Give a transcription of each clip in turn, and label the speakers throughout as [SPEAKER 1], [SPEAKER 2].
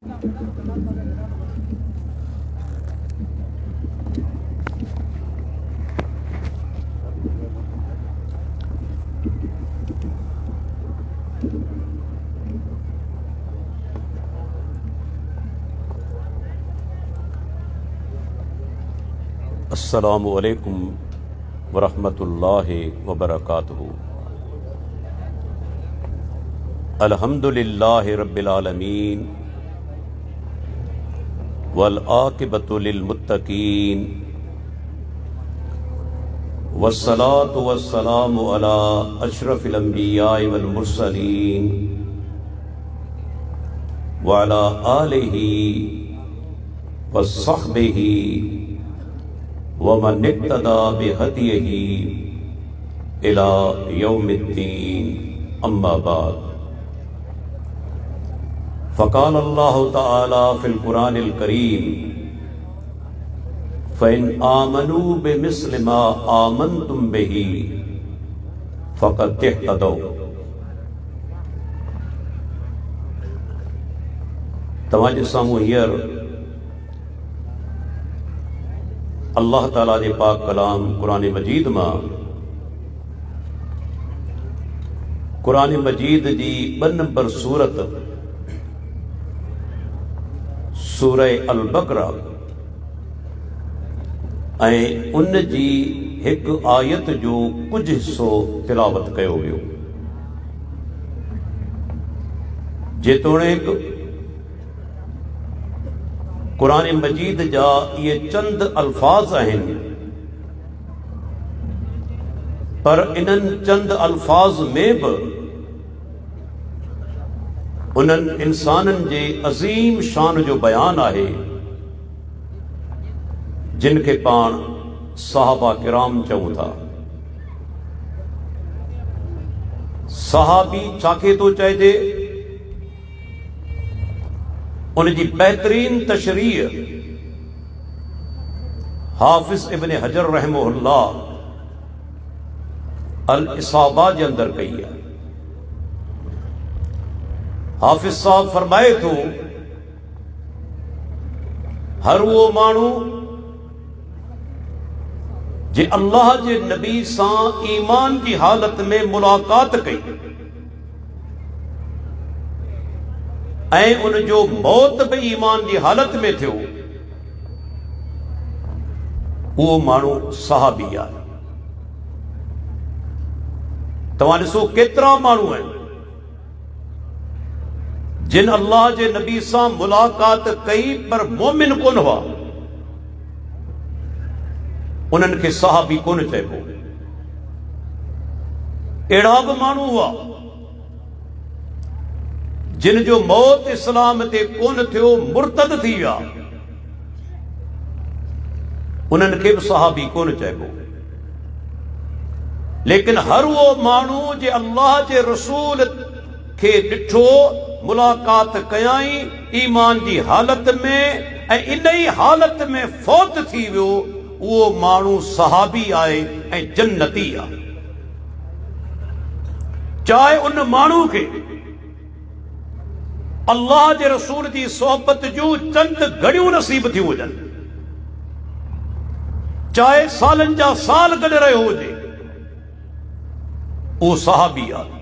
[SPEAKER 1] अस्सलामु अलैकुम वरहमतुल्लाहि वबरकातुहू। अल्हम्दुलिल्लाहि रब्बिल आलमीन वल आकिबतु लिल मुत्तकीन वस्सलातु वस्सलामु अला अशरफिल अंबियाइ वल मुरसलीन व अला आलिहि वस्सहबिहि वमन इक्तदा बिहदियही इला यौमिद्दीन, अम्मा बाद। फ़क़ाल अल्लाहु तआला फ़िल क़ुरानिल करीम फ़इन आमनू बिमिस्लि मा आमनतुम बिही फ़क़द इह्तदौ। तव्हांजे साम्हूं हींअर अल्लाह ताला जे पाक कलाम कुरान मजीद मां कुरान मजीद जी 2 नंबर सूरत सूरह अल बकरा ऐं उन जी हिक आयत जो कुछ हिस्सो तिलावत कयो वियो। जेतोणीक कुरान मजीद जा ये चंद अल्फाज आहिनि, पर इन्हनि चंद अल्फाज में भी उन्हनि इंसाननि जे अज़ीम शान जो बयान आहे जिनके पाण सहाबा किराम चऊं था। सहाबी छाखे तो चइजे, उनकी बेहतरीन तशरीह हाफिज इब्न हजर रहमहुल्लाह अल इसाबा जे अंदर कई है। हाफिज साहब फरमाए थो, हर वो मानू जे अल्लाह जे नबी सां ईमान की हालत में मुलाकात कई ऐं उन जो मौत भी ईमान की हालत में थियो, वो मानू सहाबी आहे। तव्हां ॾिसो केतिरा मानू आहिनि जिन अल्लाह जे नबी सां मुलाकात कई पर मोमिन कोन हुआ, उन्हनि खे सहाबी कोन चइबो। अहिड़ा बि माण्हू हुआ जिन जो मौत इस्लाम ते कोन थियो, मुर्तद थी विया, उन्हनि खे बि सहाबी कोन चइबो। लेकिन हर वो माण्हू जे अल्लाह जे रसूल खे ॾिठो, मुलाकात कयाई ईमान जी हालत में ऐं इन ई हालत में फौत थी वियो, उहो माण्हू सहाबी आहे ऐं जन्नती आहे। चाहे उन माण्हू खे अल्लाह जे रसूल जी सोहबत जूं चंद घड़ियूं नसीब थी हुजनि, चाहे सालनि जा साल गॾु रहियो हुजे, उहो सहाबी आहे।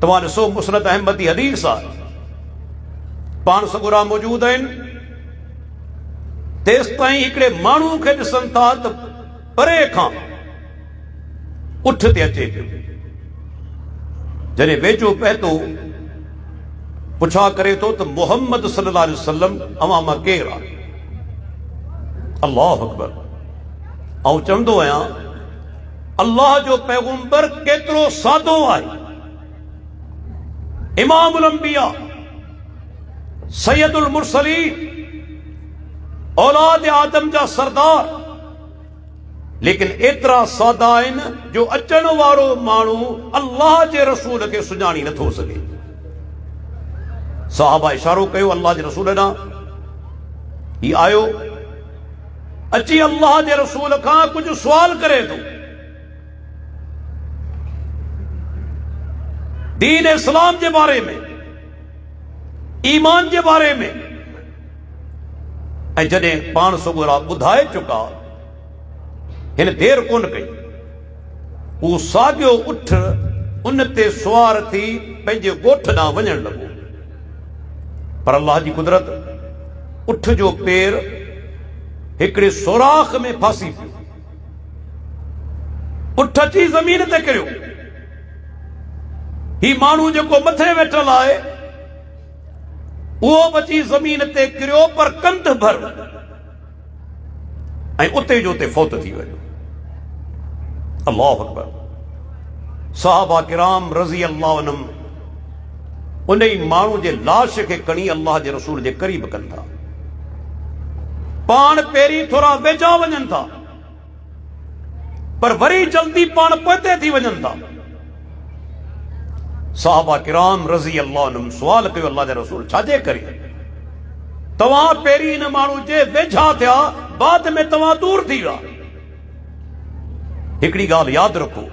[SPEAKER 1] तव्हां ॾिसो मुस्नद अहमदी हदीस आहे, पाण सगुरा मौजूद आहिनि। तेसि ताईं हिकिड़े माण्हू खे ॾिसनि था त परे खां उठ ते अचे पियो, जॾहिं वेझो पहुतो पुछा करे तो मोहम्मद सल्लल्लाहु अलैहि वसल्लम अवां मां केरु आहे? अल्लाहु अकबर। ऐं चवंदो आहियां अल्लाह जो पैगंबर केतिरो सादो आहे। इमामुल अंबिया, सैयदुल मुरसलीन, औलाद आदम जा सरदार, लेकिन एतिरा सादा आहिनि जो अचण वारो माण्हू अल्लाह जे रसूल खे सुञाणी नथो सघे। साहबा इशारो कयो अल्लाह जे रसूल ॾांहुं, ही आयो, अची अल्लाह जे रसूल खां कुछ सुवाल करे थो। दीन इस्लाम जे बारे में ईमान के बारे में। जडे पान सुगुरा बुधाए चुका इन देर कोन कई, वो साॻियो उठ उन ते सुवार थी पंहिंजे ॻोठ ॾांहुं वञण लॻो। पर अल्लाह जी कुदरत, उठ जो पेर हिकिड़े सुराख में फासी पियो। उठ अची ज़मीन ते किरियो। ही माण्हू जेको मथे वेठल आहे उहो बची ज़मीन ते किरियो, पर कंध भर, ऐं उते जो उते फौत थी वियो। अल्लाहु अकबर। सहाबा किराम रज़ी अल्लाह अन्हुम उन ई माण्हू जे लाश खे खणी अल्लाह जे रसूल जे क़रीब कनि था। पाण पहिरीं थोरा वेझा वञनि था, पर वरी जल्दी पाण पोइते थी वञनि था। सहाबा किराम रज़ी अल्लाह अन्हुम सुवाल कयो, अल्लाह जे रसूल छाजे करे तव्हां पहिरीं इन माण्हू जे वेझा थिया, बाद में तव्हां दूर थी विया? हिकिड़ी ॻाल्हि यादि रखो,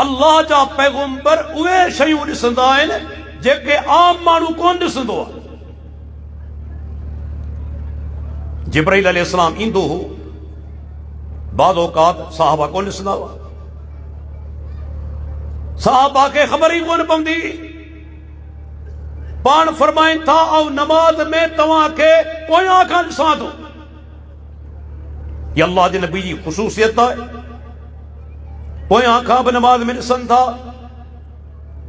[SPEAKER 1] अल्लाह जा पैगंबर उहे शयूं ॾिसंदा आहिनि जेके आम माण्हू कोन ॾिसंदो आहे। जिब्राइल अलैहिस्सलाम ईंदो हो, बाद औकात साहबा कोन ॾिसंदा हुआ। साहबा खे ख़बर ई कोन पवंदी। पाण फरमाइनि था, ऐं नमाज में तव्हां खे पोयां खां ॾिसां थो। ये अल्लाह जे नबी जी ख़ुसूसियत आहे, पोयां खां बि नमाज में ॾिसनि था।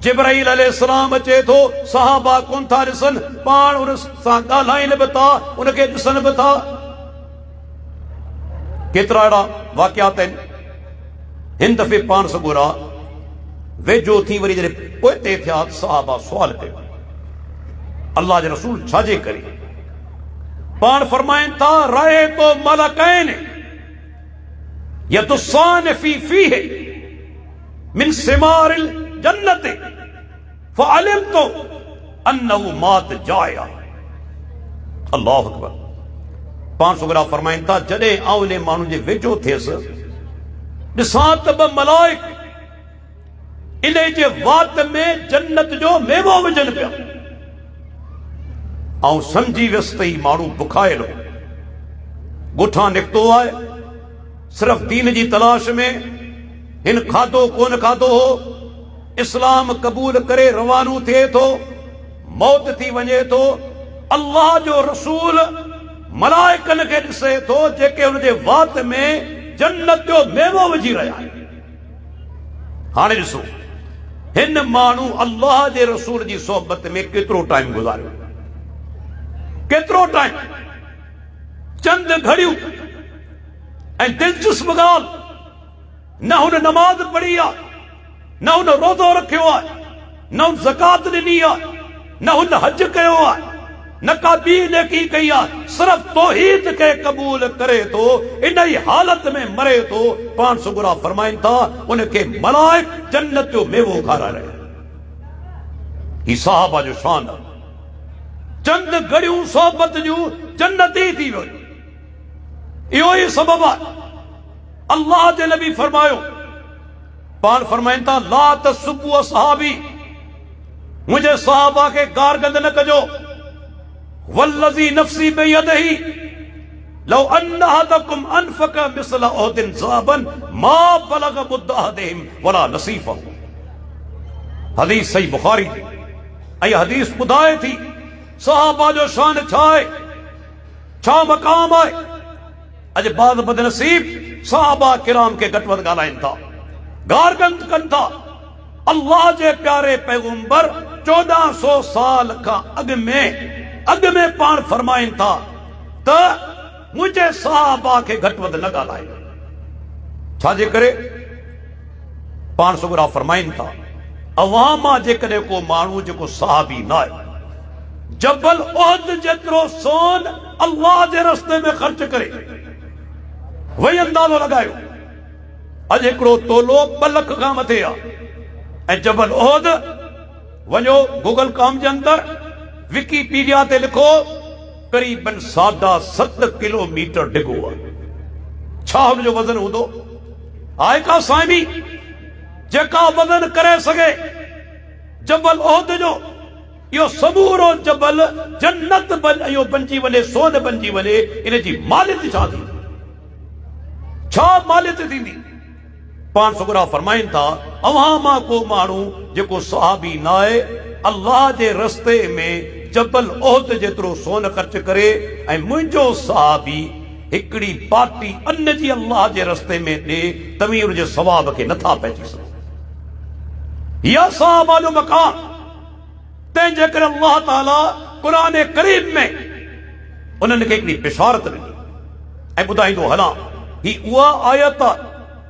[SPEAKER 1] जिब्राइल अलैहिस्सलाम अचे थो, साहबा कोन था ॾिसनि, पाण उन सां ॻाल्हाइनि बि था, उनखे ॾिसनि बि था। केतिरा अहिड़ा वाक़ियात आहिनि। हिन दफ़े पाण सगोरा वेझो थी वरी जॾहिं पोइते थिया, साहबा सुवाल कयो, अल्लाह जे रसूल छाजे करे? पाण फरमाइनि था, रहे तो मलकैन यदुस्सान फी फीह मिन सिमारिल जन्नत फअलिमतु अन्नहु मात जाया। अल्लाहु अकबर। पाण सुगरा फरमाइनि था, जॾहिं आउं उन माण्हू जे वेझो थियसि, ॾिसां त ॿ मलाइक इन जे वात में जन्नत जो मेवो विझनि पिया। ऐं सम्झी वियुसि त ही माण्हू बुखायल हो, ॻोठां निकितो आहे, सिर्फ़ दीन जी तलाश में। हिन खाधो कोन खाधो हो, इस्लाम क़बूल करे रवानो थिए थो, मौत थी वञे थो। अल्लाह जो रसूल मलाइकनि खे ॾिसे थो जेके हुन जे वात में जन्नत जो मेवो विझी रहिया आहिनि। हाणे ॾिसो, हिन माण्हू अल्लाह जे रसूल जी सोहबत में केतिरो टाइम गुज़ारियो, केतिरो टाइम, चंद घड़ियूं। ऐं दिलचस्प ॻाल्हि, न हुन नमाज पढ़ी आहे, न हुन रोज़ो रखियो आहे, न हुन ज़कात ॾिनी आहे, न हुन हज कयो आहे, न का ॿी नेकी कई आहे, सिर्फ़ तौहीद खे क़बूल करे थो, इन ई हालत में मरे थो। पाण सुगरा फरमाइनि था, उनखे मलाइक जन्नत जो मेवो खाराए रहिया। ही साहबा जो शान आहे। चंद घड़ियूं सोहबत जूं जन्नती थी वियो। इहो ई सबब आहे। अल्लाह जे नबी फरमायो, पाण फरमाइनि था, ला तसुब्बू असहाबी, मुंहिंजे साहबा खे गारगंद न कजो। वल्लज़ी नफ़्सी बियदिही लौ अन्न अहदकुम अनफ़क़ मिस्ल उहदिन ज़हबन मा बलग़ मुद्द अहदिहिम वला नसीफ़हु। हदीस सही बुखारी थी। ऐं हदीस ॿुधाए थी साहबा जो शान छा आहे, छा मक़ाम आहे। अॼु बाद बदनसीब साहबा किराम खे घटि वधि ॻाल्हाइनि था, गारगंद कनि था। अल्लाह जे प्यारे पैगंबर 1400 साल खां अॻु में पाण फरमाइनि था त मुंहिंजे साहबा खे घटि वधि न ॻाल्हाए। छाजे करे? पाण सुगरा फरमाइनि था, अवामा जेकॾहिं को माण्हू जेको साहबी न आहे, जबल उहद जेतिरो सोन अल्लाह जे रस्ते में ख़र्च करे, वही अंदाज़ो लॻायो, अॼु हिकिड़ो तोलो 2 लख खां मथे आहे। ऐं जबल उहद वञो गूगल कॉम जे अंदरि, विकीपीडिया ते लिखो, क़रीबन 7.5 किलोमीटर डिघो आहे। छा हुनजो वज़न हूंदो? आहे का साइमी जेका वज़न करे सघे जबल उहद जो? यो समूरो जबल जन्नत बनजी वने, सोन बनजी वने, इन जी मालित छा थी, छा मालित थींदी? पान सुगरा फरमाइन था, अवां मां को माण्हू जेको सहाबी न आहे, अल्लाह जे रस्ते में जबल ओहद जेतिरो सोन ख़र्च करे, ऐं मुंहिंजो सहाबी हिकिड़ी पार्टी अन्न जी अल्लाह जे रस्ते में ॾे, तव्हीं उनजे सवाब खे नथा पहुची सघो। या सहाबा जो मकान, तंहिंजे करे अल्लाह ताला क़ुरान करीम में उन्हनि खे हिकिड़ी बिशारत ॾिनी ऐं ॿुधाईंदो हलां, ही उहा आयत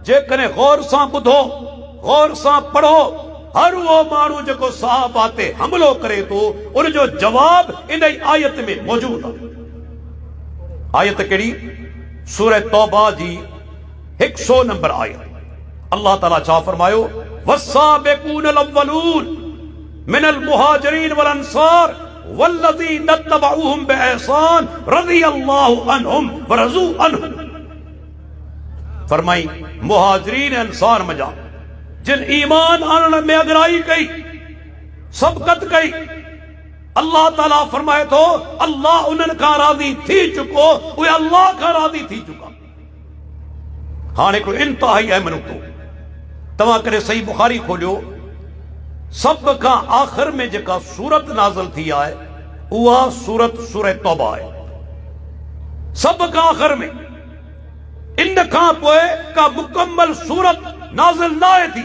[SPEAKER 1] जेकॾहिं गौर सां ॿुधो, गौर सां पढ़ो, हर उहो माण्हू जेको सहाबा ते हमलो करे थो, उनजो जवाब इन आयत में मौजूद आहे। आयत कहिड़ी? सूरह तौबा जी 100 नंबर आयत। अल्लाह ताला छा फरमायो? वस्साबिकूनल अव्वलून मिनल मुहाजिरीन वल अंसार वल्लज़ीना तबअूहुम बिइहसान रज़ियल्लाहु अन्हुम व रज़ू अन्हु। फरमाई मुहाजिरीन अंसार मजा जिन ईमान आणण में अगराई कई, सबकत कई, अल्लाह ताला फरमाए थो अल्लाह उन्हनि खां राज़ी थी चुको, उहे अल्लाह खां राज़ी थी चुका। हाणे हिकिड़ो इंतहाई अहम नुक़्तो, तव्हां करे सही बुखारी खोलियो, सब खां आख़िर में जेका सूरत नाज़िल थी आहे उहा सूरत सूरह तौबा आहे। सब खां आख़िर में, इन खां पोइ का मुकम्मल सूरत नाज़िल न आहे थी,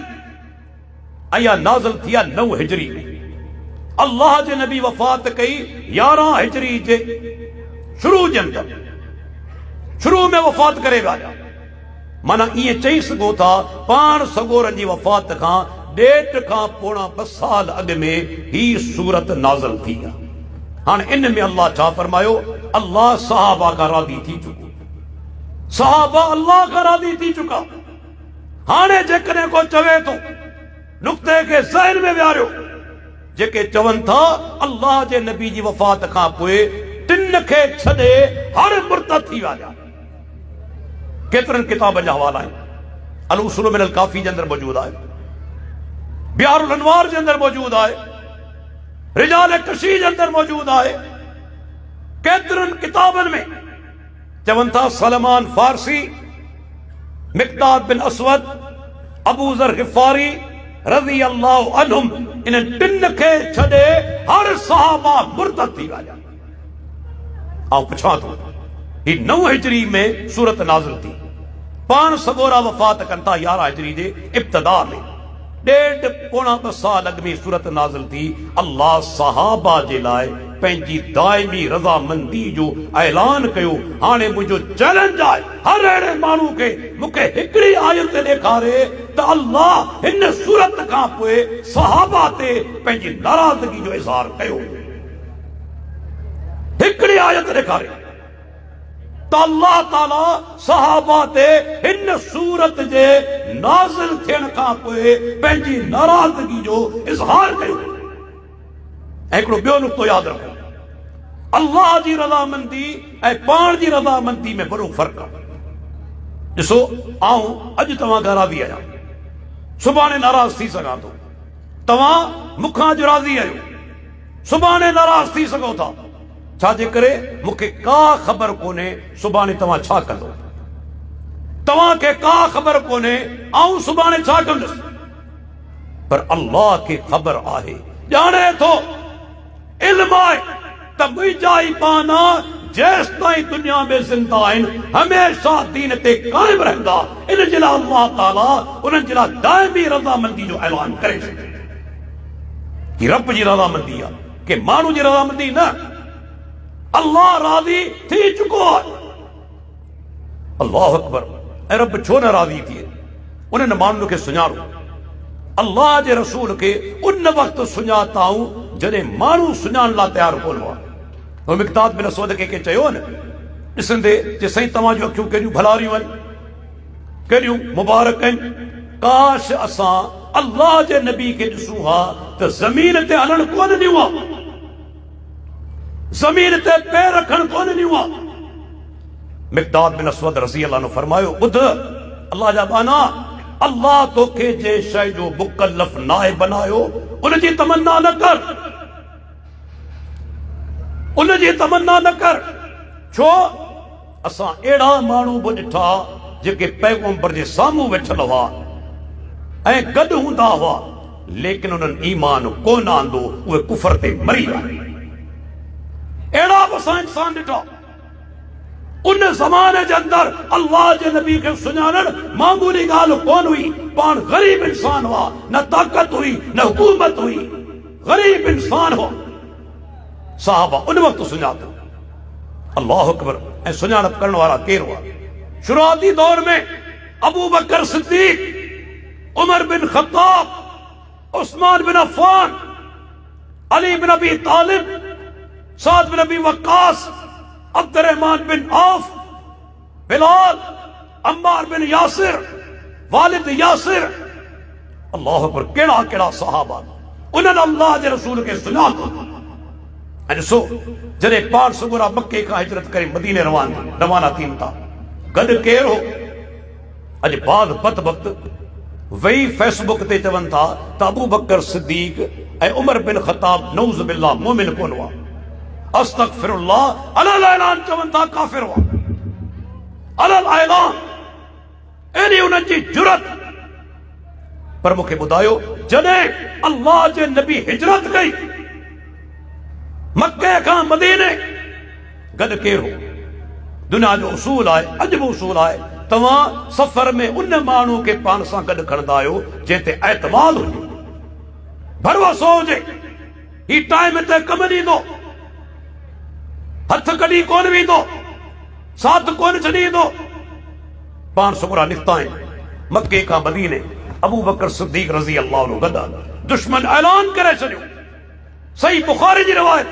[SPEAKER 1] ऐं इहा नाज़िल थी आहे 9 हिजरी में। अल्लाह जे नबी वफ़ात कई 11 हिजरी जे शुरू जे अंदर, शुरू में वफ़ात करे विया। माना ईअं चई सघो था पाण सगोरनि जी वफ़ात खां 1.5 खां पोणा 2 साल अॻु में ही सूरत नाज़िल थी आहे। हाणे इन में अल्लाह छा फरमायो? अल्लाह सहाबा खां राज़ी थी चुको, सहाबा अल्लाह खां राज़ी थी चुका। हाणे जेकॾहिं को चवे थो, नुक़्ते खे ज़हन में विहारियो, जेके चवनि था अल्लाह जे नबी जी वफ़ात खां पोइ 3 खे छॾे हर मुर्तद थी विया। केतिरनि किताबनि जा हवाला आहिनि, अल उसूल मिनल काफ़ी जे अंदर मौजूद आहे, बिहारुल अनवार जे अंदर मौजूद आहे, रिजाल कशी जे अंदर मौजूद आहे। केतिरनि किताबनि में चवनि था सलमान फारसी, मिक़दाद बिन असवद, अबू ज़र ग़िफ़ारी रज़ी अल्लाहु अन्हुम, इन्हनि 3 खे छॾे हर सहाबा मुर्तद थी विया। ऐं पुछां थो, ही 9 हिजरी में सूरत नाज़िल थी, पाण सगोरा वफ़ात कनि था 11 हिजरी जे इब्तिदा में, 1.5 पोणा 2 साल अॻु में सूरत नाज़िल थी। अल्लाह सहाबा जे लाइ पंहिंजी दाइमी रज़ामंदी जो ऐलान कयो। हाणे मुंहिंजो चैलेंज आहे हर अहिड़े माण्हू खे मूंखे हिकिड़ी आयत ॾेखारे त अल्लाह हिन सूरत खां पोइ सहाबा ते पंहिंजी नाराज़गी जो इज़हार कयो। हिकिड़ी आयत ॾेखारे त अल्लाह ताला सहाबा ते हिन सूरत जे नाज़िल थियण खां पोइ पंहिंजी नाराज़गी जो इज़हार कयो। ऐं हिकिड़ो ॿियो नुक़्तो यादि रखो, अल्लाह जी रज़ामंदी ऐं पाण जी रज़ामंदी में वॾो फ़र्क़ु आहे। ॾिसो, आऊं अॼु तव्हां खां राज़ी आहियां, सुभाणे नाराज़ थी सघां थो, तव्हां मूंखां अॼु राज़ी आहियो, सुभाणे नाराज़ थी सघो था। छाजे करे? मूंखे का ख़बर कोन्हे सुभाणे तव्हां छा कंदो, तव्हांखे का ख़बर कोन्हे आऊं सुभाणे छा कंदुसि, पर अल्लाह खे ख़बर आहे, ॼाणे थो, इल्म आहे त मुंहिंजा ई पाना जेसि ताईं दुनिया में ज़िंदा आहिनि हमेशह दीन ते क़ाइम रहंदा। इन जे लाइ अल्लाह ताला उन्हनि जे लाइ दाइमी रज़ामंदी जो ऐलान करे छॾियो। हीअ रब जी रज़ामंदी आहे, के माण्हू जी रज़ामंदी न। अल्लाह राज़ी थी चुको आहे। अल्लाहु अकबर। ऐं रब छो न राज़ी थिए? उन्हनि माण्हुनि खे सुञाणो, अल्लाह जे रसूल खे उन वक़्तु सुञाताऊं जॾहिं माण्हू सुञाण लाइ तयारु कोन हुआ। मिक़दाद बिन असवद खे चयो न, ॾिसंदे जे साईं तव्हांजूं अखियूं केॾियूं भलारियूं आहिनि, केॾियूं मुबारक आहिनि, काश असां अल्लाह जे नबी खे ॾिसूं हा त ज़मीन ते हलण कोन ॾियूं हा, ज़मीन ते पैर रखण कोन ॾियूं हा। मिक़दाद बिन असवद रज़ी अल्लाह अन्हु फरमायो, ॿुध अल्लाह जा बाना, अल्लाह तोखे जे शइ जो मुकल्लफ नाहे बनायो उनजी तमन्ना न कर। उन जी तमन्ना न कर। छो असां अहिड़ा माण्हू बि ॾिठा जेके पैगंबर जे साम्हूं वेठल हुआ ऐं गॾु हूंदा हुआ, लेकिन उन्हनि ईमान कोन आंदो, उहे कुफर ते मरी विया। अहिड़ा बि असां इंसान ॾिठा। उन ज़माने जे अंदरि अल्लाह जे नबी खे सुञाणण मामूली ॻाल्हि कोन हुई। पाण ग़रीब इंसान हुआ, न ताक़त हुई न हुकूमत हुई, ग़रीब इंसान हो। साहबा उन वक़्तु सुञातो। अल्लाह अकबर। ऐं सुञाणप करण वारा केर हुआ? शुरूआती दौर में Abu Bakr Siddiq, Umar bin Khattab, Usman bin Affan, Ali bin Abi Talib, Saad bin Abi Waqqas, Abdurrahman bin Auf, Bilal, Ammar bin Yasir, Walid Yasir. अल्लाह अकबर। केड़ा केड़ा सहाबा उन्हनि अल्लाह जे रसूल खे सुञातो। ऐं ॾिसो, जॾहिं पाण सुगुरा मके खां हिजरत करे मदीने रवाना थियनि था, गॾु केर हो? अॼु बाद बद वक़्तु वही फेसबुक ते चवनि था त अबू बकर सिद्दीक ऐं उमर बिन ख़त्ताब नऊज़ बिल्लाह मोमिन कोन हुआ। अस्तग़फिरुल्लाह, अलल ऐलान चवनि था काफ़िर हुआ। अलल ऐलान, एॾी उन्हनि जी जुरत। पर मूंखे ॿुधायो, जॾहिं अल्लाह जे नबी हिजरत कई मक्के खां मदीने, गॾु केर हो? दुनिया जो उसूल आहे, अॼु बि उसूल आहे, तव्हां सफ़र में उन माण्हू खे पाण सां गॾु खणंदा आहियो जंहिं ते एतमाद हुजे, भरोसो हुजे, ही टाइम ते कमु ॾींदो, हथ कढी कोन वेंदो, साथ कोन छॾींदो। पाण सुगुरा निकिता आहिनि मक्के खां मदीने। अबू बकर सिद्दीक रज़ी अल्लाह अन्हु गॾु। दुश्मन ऐलान करे छॾियो, सही बुखारी जी रिवायत,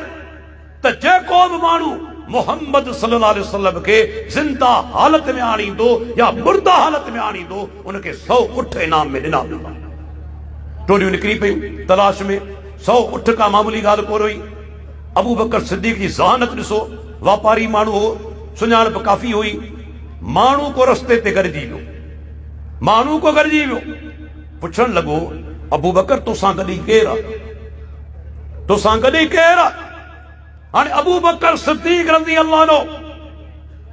[SPEAKER 1] त जेको बि माण्हू मोहम्मद सल्लल्लाहु अलैहि वसल्लम के जिंदा हालत में आणींदो या मुर्दा हालत में आणींदो, उनके 100 उठ इनाम में ॾिना वेंदा। टोलियूं निकिरी पयूं तलाश में। 100 उठ का मामूली ॻाल्हि कोन हुई। अबू बकर सिद्दीक जी ज़हानत ॾिसो। वापारी माण्हू हो, सुञाणप काफ़ी हुई। माण्हू को रस्ते ते गॾिजी वियो, माण्हू को गॾिजी वियो, पुछण लॻो, अबू बकर तोसां गॾी केरु आहे? तोसां गॾी केरु आहे? हाणे अबू बकर सिद्दीक रज़ी अल्लाह अन्हु,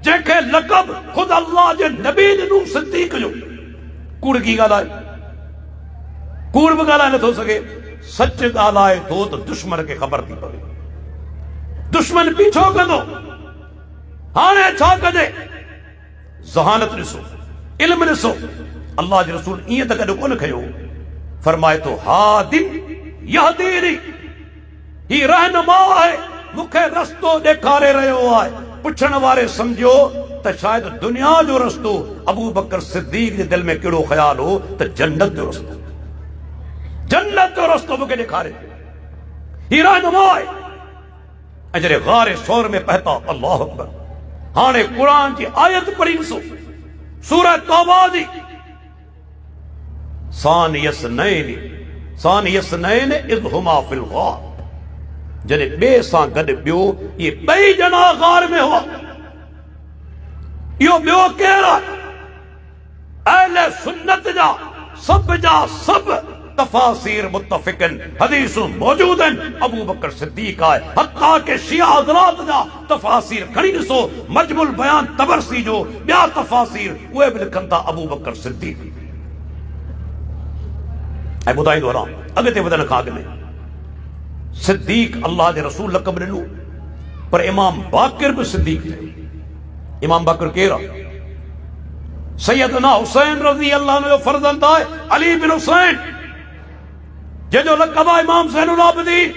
[SPEAKER 1] जंहिंखे लक़ब ख़ुदि अल्लाह जे नबी ॾिनो सिद्दीक जो, कूड़ की ॻाल्हाए? कूड़ बि ॻाल्हाए नथो सघे। सच ॻाल्हाए थो त दुश्मन खे ख़बर थी पवे, दुश्मन पीछो कंदो। हाणे छा कजे? ज़हानत ॾिसो, इल्म ॾिसो। अल्लाह जे रसूल ईअं त गॾु कोन कयो, फरमाए थो हादिन यहदीनी, ही रहनुमा आहे, मूंखे रस्तो ॾेखारे रहियो आहे। पुछण वारे सम्झो त शायदि दुनिया जो रस्तो अबू बकर सिद्दीक जे दिल में कहिड़ो ख्याल हो त जन्नत जो रस्तो, जन्नत जो रस्तो मूंखे ॾेखारे, ही रहनुमा आहे। ऐं जॾहिं ग़ारे सौर में पहुता, अल्लाह अकबर। हाणे क़ुरान जी आयत पढ़ी ॾिसो, सूरह तौबा जी। सानियस्नैन इज़ हुमा फिल ग़ार, जॾहिं ॿिए सां गॾु ॿियो, इहे ॿई ॼणा ग़ार में हुआ। इहो ॿियो केरु आहे? अहले सुन्नत जा सभु तफ़ासीर मुत्तफ़िक़न हदीसूं मौजूद आहिनि, अबू बकर सिद्दीक आहे। हत्ता के शिया हज़रात जा तफ़ासीर खणी ॾिसो, मजमुल बयान तबरसी जो, ॿिया तफ़ासीर, उहे बि लिखनि था अबू बकर सिद्दीक। ऐं ॿुधाईंदो वञां, अॻिते वधण खां अॻु में, सिद्दीक अल्लाह जे रसूल लक़ब ॾिनो, पर इमाम बाक़िर बि सिद्दीक चयो। इमाम बाक़िर केरु आहे? सैयदना हुसैन रज़ी अल्लाह अन्हु जो फर्ज़ंद आहे, अली बिन हुसैन, जंहिंजो लक़ब आहे इमाम ज़ैनुल आबिदीन।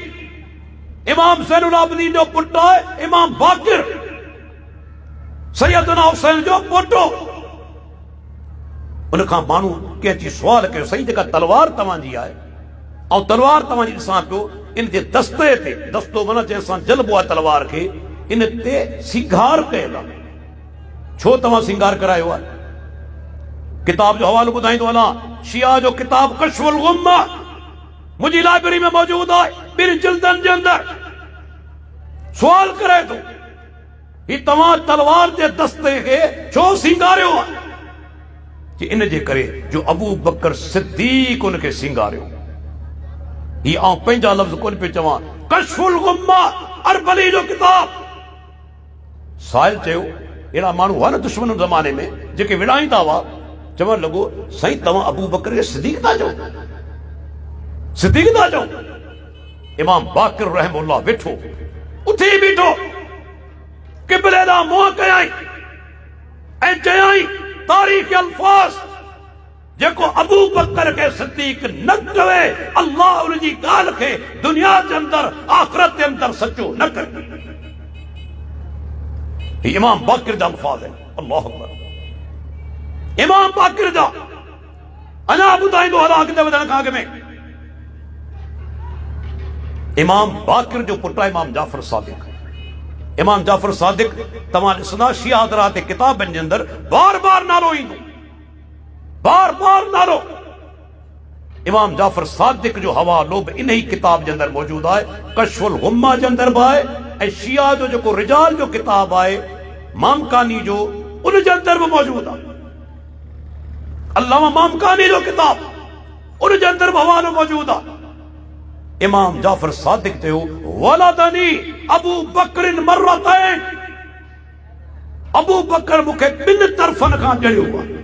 [SPEAKER 1] इमाम ज़ैनुल आबिदीन जो पुटु आहे इमाम बाक़िर, सैयदना हुसैन जो पोटो। उनखां माण्हू कंहिं अची सुवाल कयो, सही जेका तलवार तव्हांजी आहे, ऐं तलवार तव्हांजी ॾिसां पियो, इन जे दस्ते ते, दस्तो माना जंहिंसां जलबो आहे तलवार खे, इन ते सिंगार कयल आहे। छो तव्हां सिंगार करायो आहे? किताब जो हवालो ॿुधाईंदो वञा, शिया जो किताब कश्फुल गुम्मा मुंहिंजी लाइब्रेरी में मौजूद आहे, 2 जिल्दनि जे अंदरि। सुवाल करे थो, ही तव्हां तलवार जे दस्ते खे छो सिंगारियो आहे? कि इन जे करे जो अबू बकर सिद्दीक उनखे सिंगारियो। ही आउं पंहिंजा लफ़्ज़ कोन पियो चवां, कश्फुल गुम्मा अरबली जो किताब। साहिल चयो अहिड़ा माण्हू हुआ न दुश्मन ज़माने में जेके विड़ाईंदा हुआ, चवण लॻो साईं तव्हां अबू बकर खे सिद्दीक़ था चओ, सिद्दीक़ था चओ। इमाम बाक़िर रहमहुल्लाह वेठो, उथी बीठो, क़िबले ॾांहुं मुंहुं कयई ऐं चयई तारीख़ अल्फाज़ जेको अबू बकर खे सिद्दीक़ न कवे अल्लाह उनजी ॻाल्हि खे दुनिया जे अंदरि आख़िरत जे अंदरि सचो न करे। इमाम बाक़िर जा अल्फाज़ आहिनि। अल्लाहु अकबर। इमाम बाक़िर जा अञा ॿुधाईंदो हलां अॻिते वधण खां अॻु में। इमाम बाक़िर जो पुटु आहे इमाम जाफ़र सादिक़। इमाम जाफ़र सादिक़ तव्हां ॾिसंदा शिया हज़रात किताबनि जे अंदरि बार बार नालो ईंदो, बार बार नालो। इमाम जाफ़र सादिक़ जो हवालो बि इन ई किताब जे अंदरि मौजूदु आहे, कश्फुल गुम्मा जे अंदरि बि आहे, ऐं शिया जो जेको रिजाल जो किताब आहे मामकानी जो उन जे अंदरि बि मौजूदु आहे। अल्लामा मामकानी जो किताब उन जे अंदरि बि हवालो मौजूदु आहे। इमाम जाफ़र सादिक़ चयो वलदनी अबू बकर मर्रतैन, अबू बकर मूंखे ॿिनि तरफ़नि खां ॼणियो आहे।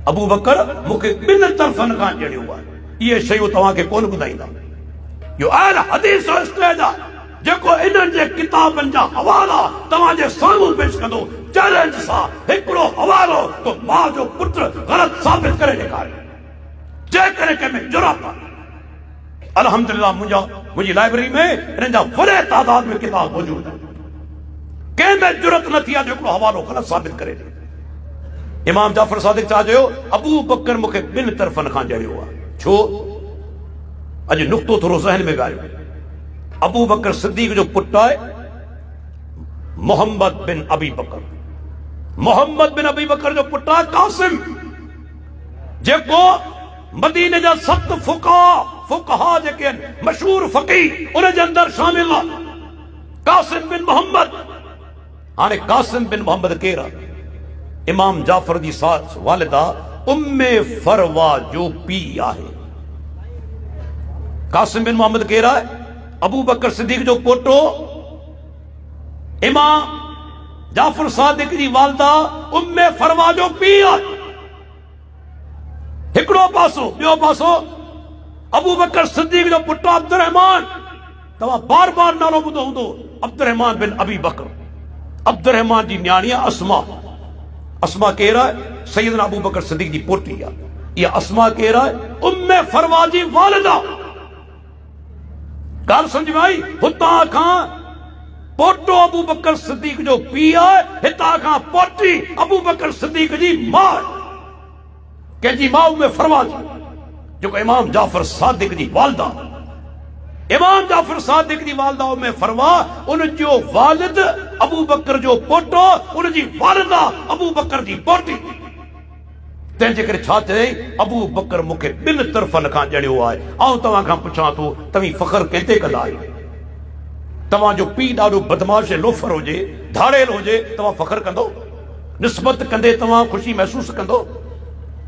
[SPEAKER 1] अबू बकर मूंखे ॿिनि तरफ़नि खां ॼणियो आहे। इहे शयूं तव्हांखे कोन ॿुधाईंदा। इहो अहल हदीस जो स्टेज आहे जेको इन्हनि जे किताबनि जा हवाला तव्हांजे साम्हूं पेश कंदो चैलेंज सां। हिकिड़ो हवालो तो मां जो पुट ग़लत साबित करे ॾेखारे, जेकॾहिं कंहिंमें जुरत आहे। अल्हम्दुलिल्लाह मुंहिंजी लाइब्रेरी में इन्हनि जा वॾे तादाद में किताब मौजूदु आहिनि। कंहिंमें जुरत न थी आहे जो हिकिड़ो हवालो ग़लत साबित करे ॾे। इमाम जाफ़र सादिक़ छा चयो अबू बकर मूंखे ॿिनि तरफ़नि खां ॼणियो आहे। छो? अॼु नुक़्तो थोरो ज़हन में ॻाल्हियो। अबू बकर सिद्दीक़ जो पुटु आहे मोहम्मद बिन अबी बकर। मोहम्मद बिन अबी बकर जो पुटु आहे कासिम, जेको मदीने जा 7 फुक़हा जेके आहिनि मशहूर फ़क़ीह उन जे अंदरि शामिल आहे कासिम बिन मोहम्मद। हाणे कासिम बिन मोहम्मद केरु आहे? इमाम जाफ़र जी वालिदा उम्मे फरवा जो पीउ आहे। कासिम बिन मोहम्मद केरु आहे? अबू बकर सिद्दीक़ जो पोटो। इमाम जाफ़र सादिक़ जी वालिदा उम्मे फरवा जो पीउ आहे। हिकिड़ो पासो, ॿियो पासो अबू बकर सिद्दीक़ जो पुटु अब्दुर्रहमान। तव्हां बार बार नालो ॿुधो हूंदो अब्दुर्रहमान बिन अबी बकर। अब्दुर्रहमान जी न्याणी आहे अस्मा। अस्मा केरु आहे? सैयदना अबू बकर सिद्दीक़ जी पोटी आहे। इहा अस्मा केरु आहे? उम्मे फरवा जी वालिदा। ॻाल्हि सम्झ में आई? हुतां खां पोटो अबू बकर सिद्दीक़ जो पीउ आहे, हितां खां पोटी अबू बकर सिद्दीक़ जी माउ। कंहिंजी माउ में फरवा जी, जेको इमाम जाफ़र सादिक़ जी वालिदा। इमाम जाफ़र सादिक़ जी वालिदा में फरवा, उन जो वालिद अबू बकर जो पोटो, उन जी वालिदा अबू बकर जी पोटी। तंहिंजे करे छा चई अबू बकर मूंखे ॿिनि तरफ़नि खां ॼणियो आहे। ऐं तव्हां खां पुछां थो तव्हीं फ़ख्र कंहिंते कंदा आहियो? तव्हांजो पीउ ॾाढो बदमाश लोफर हुजे, धाड़ेल हुजे, तव्हां फ़ख्र कंदो? निस्बत कंदे तव्हां ख़ुशी महसूस कंदो?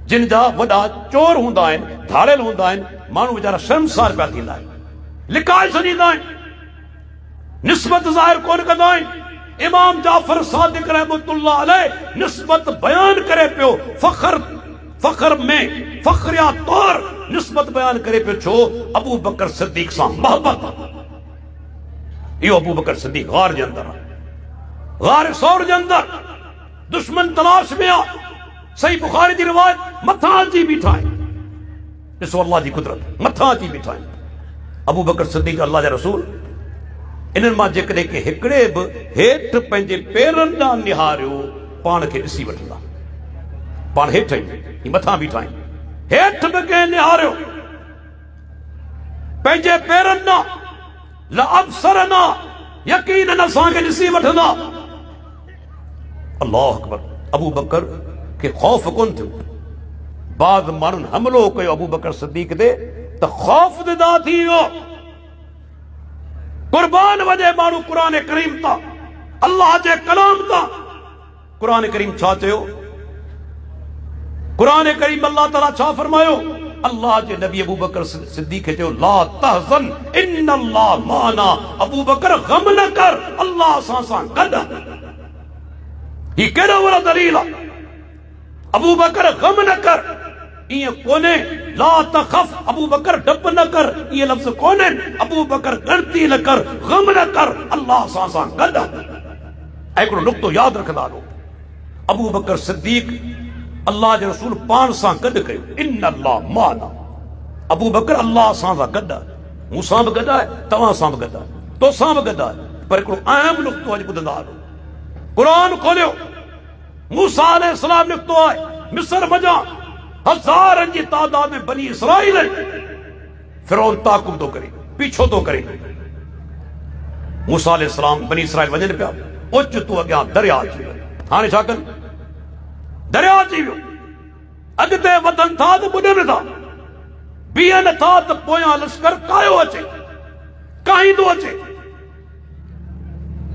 [SPEAKER 1] जिन जा वॾा चोर हूंदा आहिनि, धाड़ेल हूंदा आहिनि, माण्हू वीचारा शर्मसार पिया थींदा आहिनि, लिकाए छॾींदा आहिनि, निस्बत ज़ाहिर कोन कंदा आहिनि। इमाम जाफ़र सादिक़ रहमतुल्लाह अलैह निस्बत बयान करे पियो, फ़ख्र में फ़ख्रिया तौर निस्बत बयान करे पियो। छो? अबू बकर सिद्दीक़ सां मोहब्बत। इहो अबू बकर सिद्दीक़ गार जे अंदरि आहे, गार सौर जे अंदरि दुश्मन तलाश में आहे। सही बुखारी जी रिवायत मथां अची बीठा आहिनि। ॾिसो अल्लाह जी कुदरत, मथां अची बीठा आहिनि। अबू बकर सिद्दीक़ अल्लाह जा रसूल। इन्हनि मां जेकॾहिं के हिकिड़े बि हेठि पंहिंजे पेरनि ॾांहुं निहारियो पाण खे ॾिसी वठंदा। पाण हेठि आहिनि, मथां बीठा आहिनि, हेठि बि कंहिं निहारियो पंहिंजे पेरनि ॾांहुं लअब्सरना, यकीनन असांखे ॾिसी वठंदा। अल्लाहु अकबर। अबू बकर खे ख़ौफ़ कोन थियो। बाद माण्हुनि हमलो कयो अबू बकर सिद्दीक़ ते त ख़ौफ़ ज़दा थी वियो। कुर्बान वञे माण्हू क़ुरान करीम तां, अल्लाह जे कलाम तां। क़ुरान करीम छा चयो? क़ुरान करीम अल्लाह ताला छा फरमायो? अल्लाह जे नबी अबू बकर सिद्दीक खे चयो ला तहज़न इन्नल्लाह माना, अबू बकर गम न कर, अल्लाह असां सां गॾु आहे। ही केॾो वॾो दलील आहे। अबू बकर गम न कर इएं कोन्हे, ला तखफ अबू बकर डप न कर इहे लफ़्ज़ कोन्हे, अबू बकर गणती न कर, गम न कर, अल्लाह असां सां गॾु आहे। ऐं हिकिड़ो नुक़्तो यादि रखंदा हलो, अबू बकर सिद्दीक अल्लाह जे रसूल पाण सां गॾु कयो, इन्नल्लाह माना, अबू बकर अल्लाह सां गॾु आहे, मूं सां बि गॾु आहे, तव्हां सां बि गॾु आहे, तोसां बि गॾु आहे। पर हिकिड़ो अहम नुक़्तो अॼु ॿुधंदा हलो, क़ुरान खोलियो, मूसा अलैहिस्सलाम निकितो आहे मिस्र मञा, हज़ारनि जी तादाद में बनी इसराइल, फिरौन ताक़ुब थो करे, पीछो थो करे। मूसा अलैहिस्सलाम बनी इसराइल वञनि पिया, ओचितो अॻियां दरिया अची वियो। हाणे छा कनि? दरिया अची वियो, अॻिते वधनि था त ॿुॾनि था, बीहनि था त पोयां लश्कर कायो अचे, काईंदो अचे।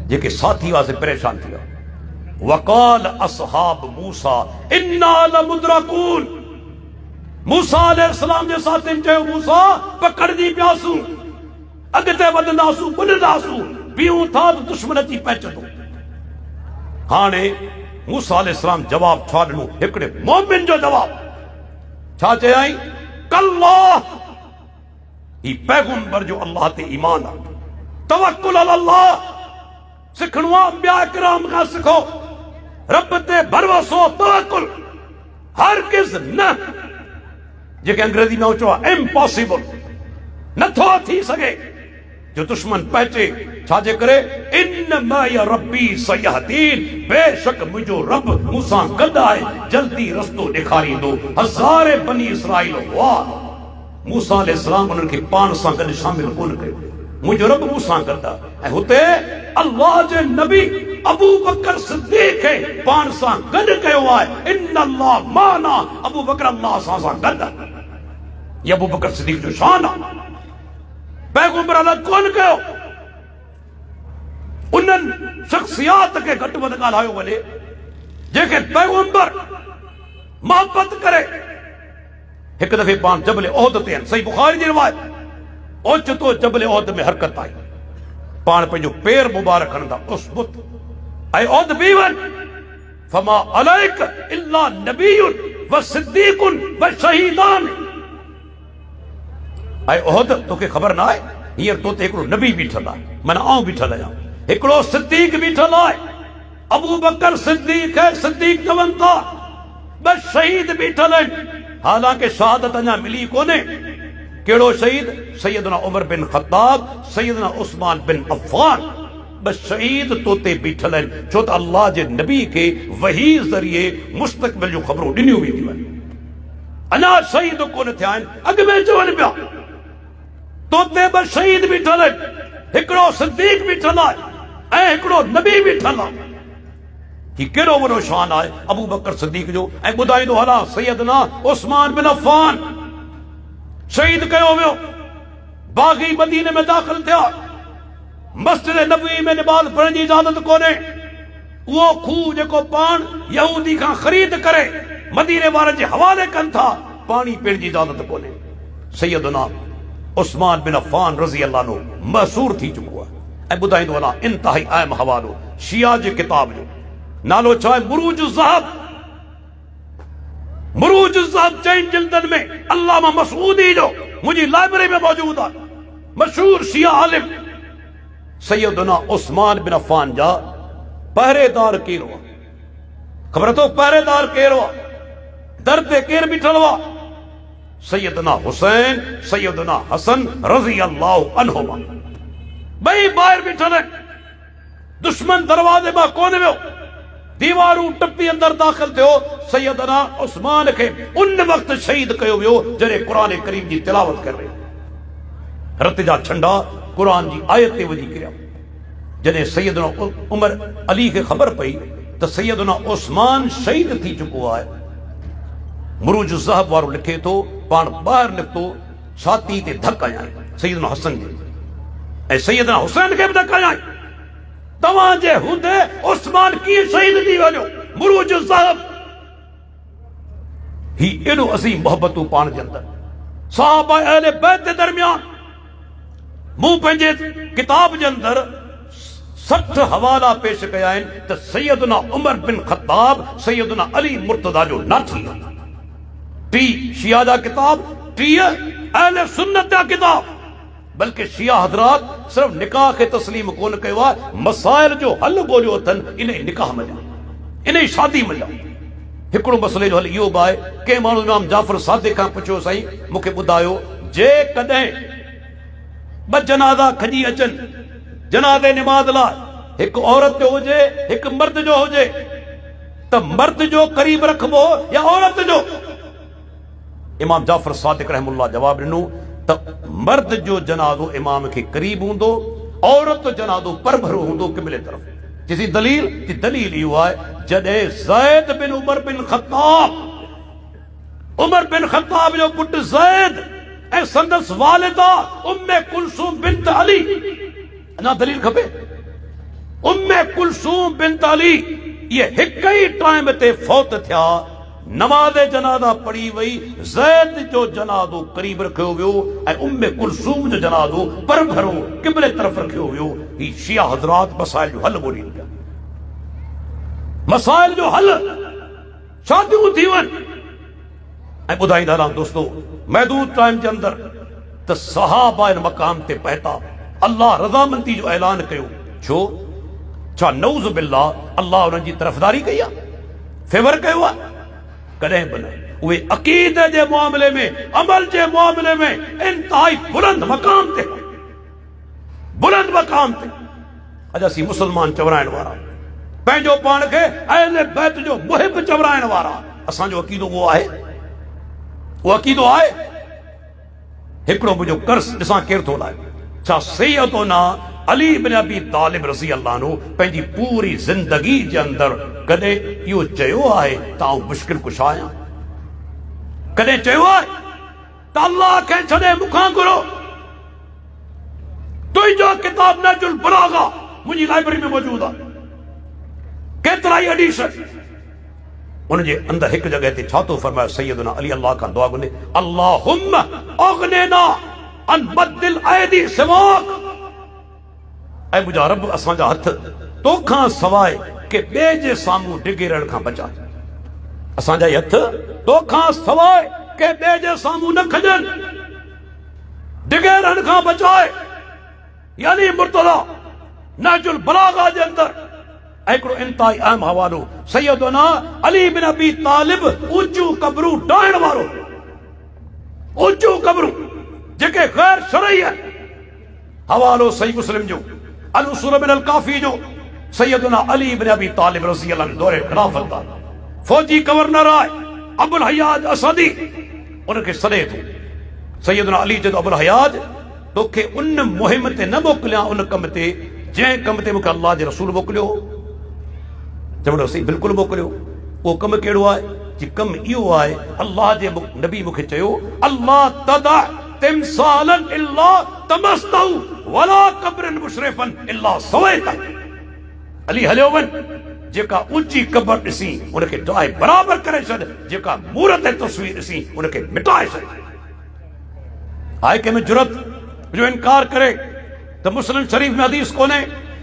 [SPEAKER 1] जेके साथी हुआसीं परेशान थी विया। वक़ाल असहाब मूसा इन्ना लमुद्रकून, मूसा अलैहिस्सलाम जे साथियुनि चयो मूसा पकड़जी पियासूं, अॻिते वधंदासूं, ॿुॾंदासूं, बीहूं था त दुश्मन अची पहुचंदो। हाणे मूसा अलैहिस्सलाम जवाब छा ॾिनो? हिकिड़े मोमिन जो जवाब छा चयाई? कल्ला, ही पैगंबर जो अल्लाह ते ईमान आहे, तवक्कुल अल्लाह सिखणो आहे, अंबिया किराम खां सिखो, रब ते भरोसो, तवक्कुल, हरगिज़ न, जेके अंग्रेजी में चओ आहे इम्पॉसिबल, नथो थी सघे जो दुश्मन पहुचे। छाजे करे? इन माय रब्बी सयहदीन, बेशक मुंहिंजो रब मूंसां गॾु आहे, जल्दी रस्तो ॾेखारींदो। हज़ारे बनी इसराइल हुआ, मूसा अलैहिस्सलाम उन्हनि खे पाण सां गॾु शामिल कोन कयो, मुंहिंजो रब मूंसां गॾु आहे। ऐं हुते अल्लाह जे नबी अबू बकर सिद्दीक खे पाण सां गॾु कयो आहे, इन्नल्लाह माना, अबू बकर अल्लाह सां गॾु आहे। ये अबू बकर सिद्दीक जो शान आहे, पैगंबर अलॻि कोन कयो। उन्हनि शख्सियात खे घटि वधि ॻाल्हायो वञे जेके पैगंबर मोहबत करे। हिकु दफ़े पाण जबल ओहद ते आहिनि, सही बुखारी जी रिवायत, ओचितो जबल ओहद में हरकत आई, पाण पंहिंजो पेर मुबारक खणंदा, उसबुत ऐं ओहद बीह वञ, फमा अलैक इल्ला नबियुन व सिद्दीकुन व शहीदान। ऐं ओहद तोखे ख़बर न आहे, हींअर तो ते हिकिड़ो नबी बीठल आहे, माना आउं बीठल आहियां, हिकिड़ो सिद्दीक बीठल आहे, अबू बकर सिद्दीक है, सिद्दीक चवनि था, ॿ शहीद बीठल आहिनि, हालांकि शहादत अञा मिली कोन्हे। कहिड़ो शहीद? सैयदना उमर बिन ख़त्ताब, सैयदना उस्मान बिन अफ़्फ़ान, ॿ शहीद तोते बीठल आहिनि, छो त अल्लाह जे नबी खे वही ज़रिए मुस्तक़बिल जूं ख़बरूं ॾिनियूं वेंदियूं आहिनि। अञा शहीद कोन थिया आहिनि, अॻ में चवनि पिया तोते ॿ शहीद बीठल आहिनि, हिकिड़ो सिद्दीक बीठल आहे ऐं हिकिड़ो नबी बीठल आहे। ही केॾो वॾो शान आहे अबू बकर सिद्दीक जो। ऐं ॿुधाईंदो हलां, सैयदना उस्मान बिन अफ़्फ़ान शहीद कयो वियो, बाग़ी मदीने में दाख़िल थिया, मस्जिद नबवी में निमाज़ पढ़ण जी इजाज़त कोन्हे, उहो खूह जेको पाण यहूदी खां ख़रीद करे मदीने वारनि जे हवाले कनि था, पाणी पीअण जी इजाज़त कोन्हे। सैयदना उस्मान बिन अफ़्फ़ान रज़ी अल्लाह अन्हु मशहूर थी चुको आहे। ऐं ॿुधाईंदो हलां, इंतहाई अहम हवालो शिया जे किताब जो नालो छा आहे? बुरूज ज़हब। बुरूज ज़हब 4 जिल्दनि में अल्लामा मसूदी जो मुंहिंजी लाइब्रेरी में मौजूद आहे। मशहूर शिया आलिम सैयदना उस्मान बिन अफ़्फ़ान जा पहरेदार केरु आहे? ख़बर अथव पहरेदार केरु आहे? दर ते केरु बीठल हुआ? सैयदना हुसैन, सैयदना हसन रज़ी अल्लाह अन्हुमा, ॿई ॿाहिरि बीठल आहिनि। दुश्मन दरवाज़े मां कोन वियो, दीवारूं टपी अंदर दाख़िल थियो। सैयदना उस्मान खे उन वक़्त शहीद कयो वियो जॾहिं क़ुरान करीम जी तिलावत करे रत जा छंडा क़ुरान जी आयत ते वञी किरिया। जॾहिं सैयदना उमर अली खे ख़बर पई त सैयदना उस्मान शहीद थी चुको आहे, मुरूज ज़हब वारो लिखे थो, पाण ॿाहिरि निकितो, छाती ते धक हयाई सैयदना हसन जे, ऐं सैयदना हुसैन खे बि धक हयाई। तव्हांजे हूंदे उस्मान कीअं शहीद थी वञो? मुरूज ज़हब। ही एॾो अज़ीम मोहबतूं पाण जे अंदरि। सहाबा अहले बैत के दरमियान मूं पंहिंजे किताब के अंदर 60 हवाला पेश कया आहिनि त सैयदना उमर बिन ख़त्ताब सैयदना अली मुर्तदा जो नाथी टी शिया जा किताब टी अहले सुन्नत जा किताब। बल्कि शिया हजरात सिर्फ निकाह के तस्लीम कोन कयो आहे, मसाइल जो हल ॻोल्हियो अथनि इन निकाह मञा, इन शादी मञा। हिकिड़ो मसइले जो हल इहो बि आहे, कंहिं माण्हू इमाम जाफ़र सादिक़ खां पुछियो साईं मूंखे ॿुधायो जे कॾहिं ॿ जनाज़ा खॼी अचनि जनाज़े निमाज़ लाइ, हिकु औरत जो हुजे हिकु मर्द जो हुजे, त मर्द जो क़रीब रखबो या औरत जो? इमाम जाफ़र सादिक़ रहमुल्लाह जवाब ॾिनो त मर्द जो जनाज़ो इमाम के करीब हूंदो, औरत जो जनाज़ो परभरो हूंदो क़िबले तरफ़। किसी दलील की दलील इहो आहे जॾहिं ज़ैद बिन उमर बिन ख़त्ताब, उमर बिन ख़त्ताब जो पुट ज़ैद ऐं संदस वालिदा उम्मे कुलसूम बिन्त अली, अञा दलील खपे, उम्मे कुलसूम बिन्त अली ये हिक ही टाइम ते फौत थिया, नमाज़े जनाज़ा पढ़ी वई, ज़ैद जो जनाज़ो करीब रखियो वियो ऐं उम्मे कुलसूम जो जनाज़ो परभरो क़िबले तरफ़ रखियो वियो। ही शिया हज़रात मसाइल जो हल ॻोल्हीनि पिया, मसाइल जो हल, शादियूं थी वञनि। ऐं ॿुधाईंदा रहां दोस्तो, महदूद टाइम जे अंदर त सहाबा इन मकाम ते पहुता, अल्लाह रज़ामंदी जो ऐलान कयो। छो? छा नऊज़ बिल्लाह अल्लाह उन्हनि जी तरफ़दारी कई आहे, फेवर कयो आहे? कॾहिं बि न। उहे अक़ीदे जे मामले में, अमल जे मामले में इंतहाई बुलंद मकाम ते, बुलंद मकाम ते। अॼु असीं मुसलमान चवराइण वारा, पंहिंजो पाण खे अहले बैत जो मुहिब चवराइण वारा, असांजो अक़ीदो उहो आहे, उहो अक़ीदो आहे। हिकिड़ो मुंहिंजो कर्ज़ ॾिसां केरु थो लाए, छा सैयदना अली बिन अबी तालिब रज़ी अल्लाह अन्हु पंहिंजी पूरी ज़िंदगी जे अंदर कॾहिं इहो चयो आहे त आउं मुश्किल कुशा आहियां? कॾहिं चयो आहे त अल्लाह खे छॾे मूंखां घुरो? तुंहिंजो किताब नहजुल बलागा मुंहिंजी लाइब्रेरी में मौजूद आहे, केतिरा ई हदीस उनजे अंदर हिकु जगह ते छा थो फरमाए सैयदना अली अल्लाह खां दुआ घुरे, अल्लाहुम्मा अग़निना अन बद्दिल ऐदी सिवाक, ऐं मुंहिंजा रब असांजा हथ तोखां सवाइ के ॿिए जे साम्हूं डिघेरण खां बचाए, असांजा हथ तोखां सवाइ के ॿिए जे साम्हूं न खॼनि, डिघेरण खां बचाए। यानी मुर्तज़ा नहजुल बलागा जे अंदर हिकिड़ो इंतहाई अहम हवालो, सैयदना अली बिन अबी तालिब ऊंचियूं कबरूं ढाइण वारो, ऊंचियूं कबरूं जेके गैर शरई आहिनि, हवालो सही मुस्लिम जो अल उसूल मिन अल काफी जो, सैयदना अली बिन अबी तालिब रज़ी अल्लाह अन्हु दौरे खिलाफत दा फौजी गवर्नर आहे अबुल हयाज असदी, उनखे सॾे थो सैयदना अली चए थो अबुल हयाज तोखे उन मुहिम ते न मोकिलियां, उन कम ते जंहिं कम ते मूंखे अल्लाह जे रसूल मोकिलियो। चवंदो सही बिल्कुलु मोकिलियो। उहो कमु कहिड़ो आहे? जी कमु इहो आहे, अल्लाह जे नबी मूंखे चयो अल्लाह तदा तिमसालन इल्ला तमस्तउ वला कब्रन मुशरफन इल्ला सवैता। अली हलियो वञ, जेका ऊंची कब्र ॾिसी उनखे ढाए बराबर करे छॾ, जेका मूरत ऐं तस्वीर ॾिसी उनखे मिटाए छॾ। आहे कंहिंमें जुरत जो इनकार करे त मुस्लिम शरीफ में हदीस कोन्हे,